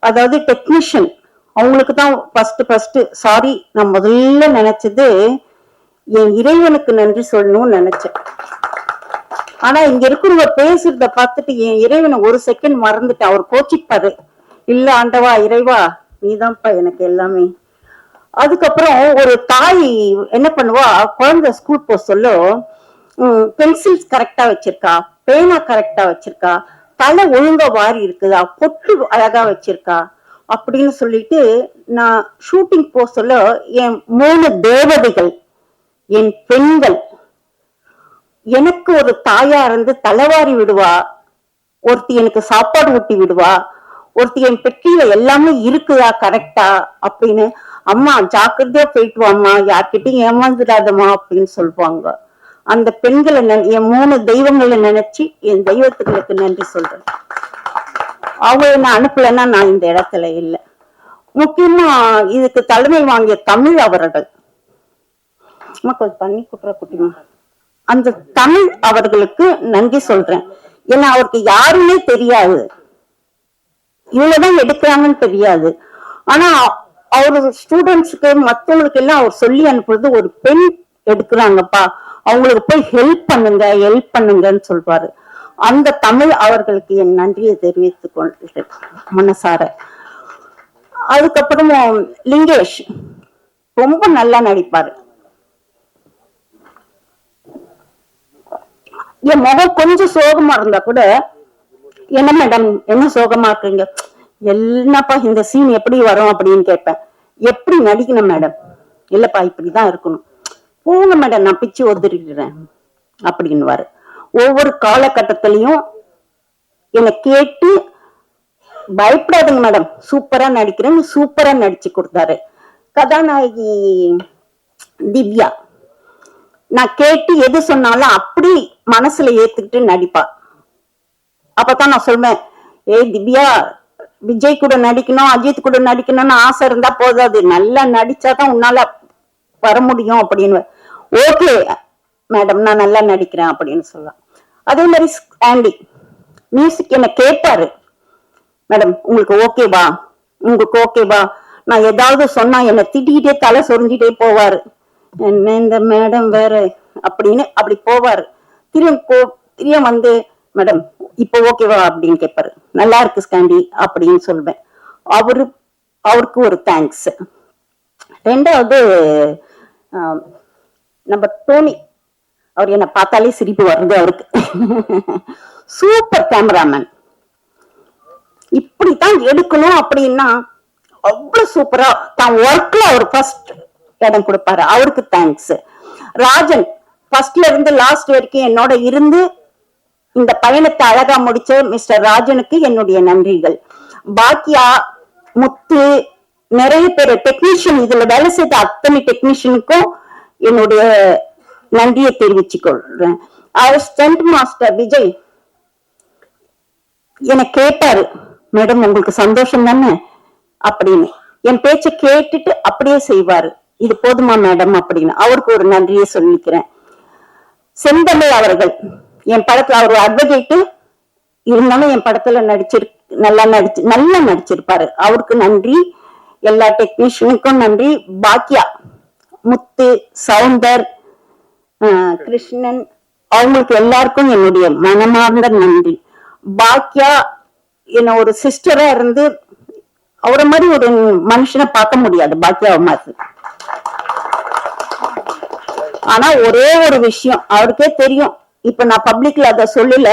L: அதாவது டெக்னீஷியன் அவங்களுக்கு தான் ஃபர்ஸ்ட் சாரி. நான் முதல்ல நினைச்சது என் இறைவனுக்கு நன்றி சொல்லணும்னு நினைச்சேன். ஆனா இங்க இருக்கிறவங்க பேசுறத பார்த்துட்டு என் இறைவனை ஒரு செகண்ட் மறந்துட்டேன். அவர் கோச்சிப்பாரு, இல்ல ஆண்டவா இறைவா நீதான்ப்பா எனக்கு எல்லாமே. அதுக்கப்புறம் ஒரு தாய் என்ன பண்ணுவா, குழந்தை ஸ்கூல் போக சொல்ல பென்சில்ஸ் கரெக்டா வச்சிருக்கா, பேனா கரெக்டா வச்சிருக்கா, தலை ஒழுங்கா வாரி இருக்குதா, பொட்டு அழகா வச்சிருக்கா அப்படின்னு சொல்லிட்டு நான் ஷூட்டிங் போக சொல்ல என் 3 தேவதைகள், என் பெண்கள் எனக்கு ஒரு தாயா இருந்து தலைவாரி விடுவா. ஒருத்தி எனக்கு சாப்பாடு ஊட்டி விடுவா, ஒருத்தி என் பெட்டியில எல்லாமே இருக்குதா கரெக்டா அப்படின்னு, அம்மா ஜாக்கிரதையா போயிட்டு வாம்மா, யார்கிட்டையும் ஏமாந்துடாதம்மா அப்படின்னு சொல்லுவாங்க. அந்த பெண்களை என் 3 தெய்வங்களை நினைச்சு என் தெய்வத்துகளுக்கு நன்றி சொல்றேன். அவங்க என்ன அனுப்பலைன்னா நான் இந்த இடத்துல இல்லை. முக்கியமா இதுக்கு தலைமை வாங்கிய தமிழ் அவர்கள், கொஞ்சம் தண்ணி குட்டுற குட்டிமா, அந்த தமிழ் அவர்களுக்கு நன்றி சொல்றேன். ஏன்னா அவருக்கு யாருன்னே தெரியாது, இவ்வளவுதான் எடுக்கிறாங்கன்னு தெரியாது. ஆனா அவரு ஸ்டூடெண்ட்ஸுக்கு மற்றவங்களுக்கு எல்லாம் அவர் சொல்லி அனுப்புறது, ஒரு பெண் எடுக்கிறாங்கப்பா அவங்களுக்கு போய் ஹெல்ப் பண்ணுங்கன்னு சொல்வாரு. அந்த தமிழ் அவர்களுக்கு என் நன்றியை தெரிவித்துக் கொள்கிறேன் மனசார. அதுக்கப்புறம் லிங்கேஷ் ரொம்ப நல்லா நடிப்பாரு. என் முகம் கொஞ்சம் சோகமா இருந்தா கூட, என்ன மேடம் என்ன சோகமா இருக்கீங்க, என்னப்பா இந்த சீன் எப்படி வரும் அப்படின்னு கேட்பேன். எப்படி நடிக்கணும் மேடம், இல்லப்பா இப்படிதான் இருக்கணும், போங்க மேடம் நான் பிச்சு ஒதுறிடுறேன் அப்படின்னுவாரு. ஒவ்வொரு காலகட்டத்திலையும் என்னை கேட்டு பயப்படாதுங்க மேடம் சூப்பரா நடிக்கிறேன்னு சூப்பரா நடிச்சு கொடுத்தாரு. கதாநாயகி திவ்யா நான் கேட்டு எது சொன்னாலும் அப்படி மனசுல ஏத்துக்கிட்டு நடிப்பா. அப்பதான் நான் சொல்வேன், ஏய் திவ்யா விஜய் கூட நடிக்கணும், அஜித் கூட நடிக்கணும்னு ஆசை இருந்தா போதாது, நல்லா நடிச்சாதான் உன்னால வர முடியும் அப்படின்னு. ஓகே மேடம் நான் நல்லா நடிக்கிறேன் அப்படின்னு சொல்லலாம். அதே மாதிரி ஆண்டி மியூசிக் என்ன கேட்பாரு, மேடம் உங்களுக்கு ஓகேவா, உங்களுக்கு ஓகேவா, நான் ஏதாவது சொன்னா என்ன திட்டிக்கிட்டே தலை சொரிஞ்சிட்டே போவாரு, என்ன இந்த மேடம் வேற அப்படின்னு அப்படி போவாரு. திரும்ப வந்து மேடம் இப்போ ஓகேவா அப்படின்னு கேட்பாரு, நல்லா இருக்கு ஸ்காண்டி அப்படின்னு சொல்வேன். அவருக்கு ஒரு தேங்க்ஸ். ரெண்டாவது நம்ம டோனி, அவர் என்ன பார்த்தாலே சிரிப்பு வருது அவருக்கு. சூப்பர் கேமராமேன், இப்படித்தான் எடுக்கணும் அப்படின்னா அவ்வளவு சூப்பரா தான் ஒர்க்ல அவர் ஃபர்ஸ்ட் இடம் கொடுப்பாரு, அவருக்கு தேங்க்ஸ். ராஜன் ஃபர்ஸ்ட்ல இருந்து லாஸ்ட் வரைக்கும் என்னோட இருந்து இந்த பயணத்தை அழகா முடிச்ச மிஸ்டர் ராஜனுக்கு என்னுடைய நன்றிகள். பாக்கியா, முத்து, நிறைய பேர் டெக்னீஷியன், இதுல வேலை செய்த அத்தனை டெக்னீஷியனுக்கும் என்னுடைய நன்றியை தெரிவிச்சுக் கொள்றேன். அவர் ஸ்டண்ட் மாஸ்டர் விஜய் என்னை கேட்டாரு, மேடம் உங்களுக்கு சந்தோஷம் தானே அப்படின்னு. என் பேச்சை கேட்டுட்டு அப்படியே செய்வாரு, இது போதுமா மேடம் அப்படின்னு. அவருக்கு ஒரு நன்றியை சொல்லிக்கிறேன். செந்தமிழ் அவர்கள் என் படத்துல, அவர் அட்வொகேட்டு இருந்தாலும் என் படத்துல நல்லா நடிச்சிருப்பாரு, அவருக்கு நன்றி. எல்லா டெக்னீஷியனுக்கும் நன்றி. பாக்கியா, முத்து, சவுந்தர், கிருஷ்ணன், அவங்களுக்கு எல்லாருக்கும் என்னுடைய மனமார்ந்த நன்றி. பாக்கியா என்ன ஒரு சிஸ்டரா இருந்து, அவரை மாதிரி ஒரு மனுஷனை பார்க்க முடியாது பாக்கியாவை மாதிரி. ஆனா ஒரே ஒரு விஷயம் அவருக்கே தெரியும், இப்ப நான் பப்ளிக்ல அத சொல்லல,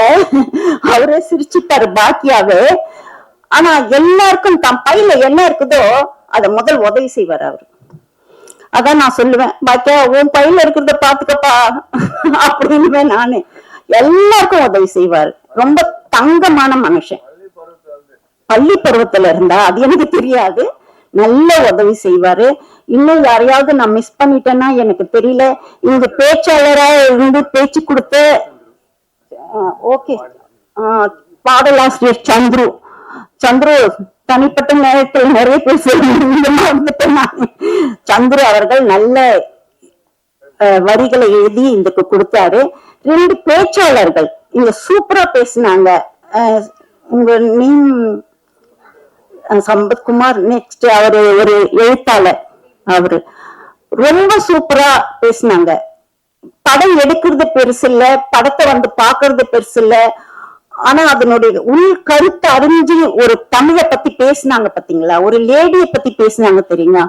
L: அவரே சிரிச்சுட்டாரு பாக்கியாவே. ஆனா எல்லாருக்கும் தன் பையில என்ன இருக்குதோ அத முதல் உதவி செய்வார் அவரு. அதான் நான் சொல்லுவேன், பாக்கியா உன் பையில இருக்கிறத பாத்துக்கப்பா அப்படின்னு நானு. எல்லாருக்கும் உதவி செய்வாரு, ரொம்ப தங்கமான மனுஷன். பள்ளி பருவத்துல இருந்தா அது எனக்கு தெரியாது, நல்ல உதவி செய்வாரு. இன்னும் யாரையாவது நான் மிஸ் பண்ணிட்டேன்னா எனக்கு தெரியல. இங்க பேச்சாளரா இருந்து பேச்சு கொடுத்த ஓகே பாடலாசிரியர் சந்துரு தனிப்பட்ட நேரத்தில் நிறைய பேர் வந்துட்டேன். சந்துரு அவர்கள் நல்ல வரிகளை எழுதி இதுக்கு கொடுத்தாரு. 2 பேச்சாளர்கள் இங்க சூப்பரா பேசினாங்க. உங்க நேம் சம்பத்குமார், நெக்ஸ்ட் அவரு ஒரு எழுத்தாளர், அவரு ரொம்ப சூப்பரா பேசினாங்க. படம் எடுக்கிறது பெருசு இல்ல, படத்தை வந்து பாக்குறது பெருசு இல்ல, ஆனா அதனுடைய உள் கருத்து அறிஞ்சு ஒரு தமிழை பத்தி பேசினாங்க பாத்தீங்களா, ஒரு லேடிய பத்தி பேசினாங்க தெரியுங்களா.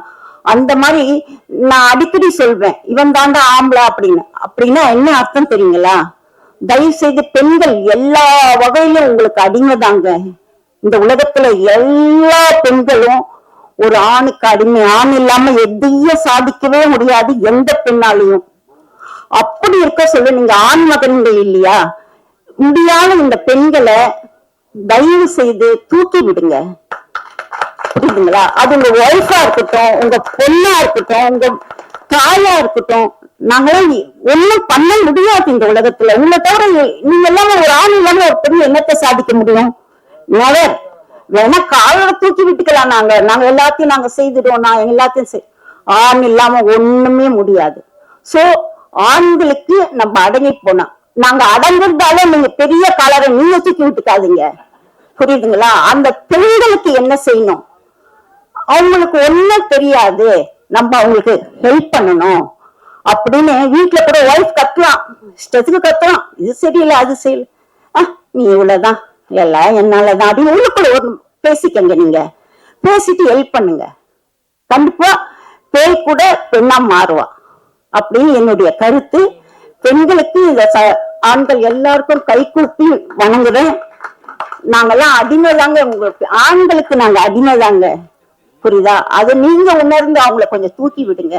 L: அந்த மாதிரி நான் அடிக்கடி சொல்வேன், இவன் தாண்டா ஆம்பளை அப்படின்னு. அப்படின்னா என்ன அர்த்தம் தெரியுங்களா, தயவு செய்து பெண்கள் எல்லா வகையிலும் உங்களுக்கு அடிமைதாங்க. இந்த உலகத்துல எல்லா பெண்களும் ஒரு ஆணுக்கு அடிமை. ஆண் இல்லாம எதையும் சாதிக்கவே முடியாது எந்த பெண்ணாலையும். அப்படி இருக்க சொல்லு, நீங்க ஆண் மகன்கள் இல்லையா, முடியாத இந்த பெண்களை தயவு செய்து தூக்கி விடுங்க, புரியுதுங்களா. அது உங்க ஒய்ஃபா இருக்கட்டும், உங்க பொண்ணா இருக்கட்டும், உங்க தாயா இருக்கட்டும், நாங்களாம் ஒண்ணும் பண்ண முடியாது இந்த உலகத்துல. உங்களை தவிர நீங்க எல்லாமே ஒரு ஆண் இல்லாம ஒரு பெண் என்னத்தை சாதிக்க முடியும்? நெவர். வேணா காலோட தூக்கி விட்டுக்கலாம், நாங்க எல்லாத்தையும் நாங்க செய்துடுவோம், நான் எல்லாத்தையும் ஆண் இல்லாம ஒண்ணுமே முடியாது. சோ ஆண்களுக்கு நம்ம அடங்கி போனா, நாங்க அடங்குறதால நீங்க பெரிய காலரை நீங்க தூக்கி விட்டுக்காதீங்க, புரியுதுங்களா. அந்த பெண்களுக்கு என்ன செய்யணும், அவங்களுக்கு ஒண்ணும் தெரியாது, நம்ம அவங்களுக்கு ஹெல்ப் பண்ணணும் அப்படின்னு வீட்டுல கூட ஒய்ஃப் கத்தலாம், இஷ்டத்துக்கு கத்தலாம், இது சரியில்லை அது செய்யல, நீ இவ்வளவுதான் எல்லாம் என்னாலதான் அப்படின்னு உள்ளுக்குள்ள ஒரு பேசிக்கங்க. நீங்க பேசிட்டு ஹெல்ப் பண்ணுங்க, கண்டிப்பா பேய் கூட பெண்ணா மாறுவா அப்படின்னு என்னுடைய கருத்து. பெண்களுக்கு இந்த ஆண்கள் எல்லாருக்கும் கை கூப்பி வணங்குறேன். நாங்கெல்லாம் அடிமைதாங்க, உங்களுக்கு ஆண்களுக்கு நாங்க அடிமைதாங்க, புரியுதா. அது நீங்க உணர்ந்து அவங்கள கொஞ்சம் தூக்கி விடுங்க.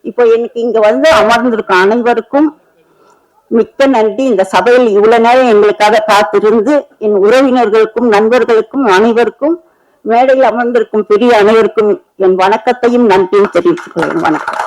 L: இப்போ எனக்கு இங்க வந்து அமர்ந்திருக்கும் அனைவருக்கும் மிக்க நன்றி. இந்த சபையில் இவ்வளவு நேரம் எங்களுக்காக காத்திருந்து என் உறவினர்களுக்கும் நண்பர்களுக்கும் அனைவருக்கும் மேடையில் அமர்ந்திருக்கும் பெரிய அனைவருக்கும் என் வணக்கத்தையும் நன்றியும் தெரிவித்துக் கொள்வேன். வணக்கம்.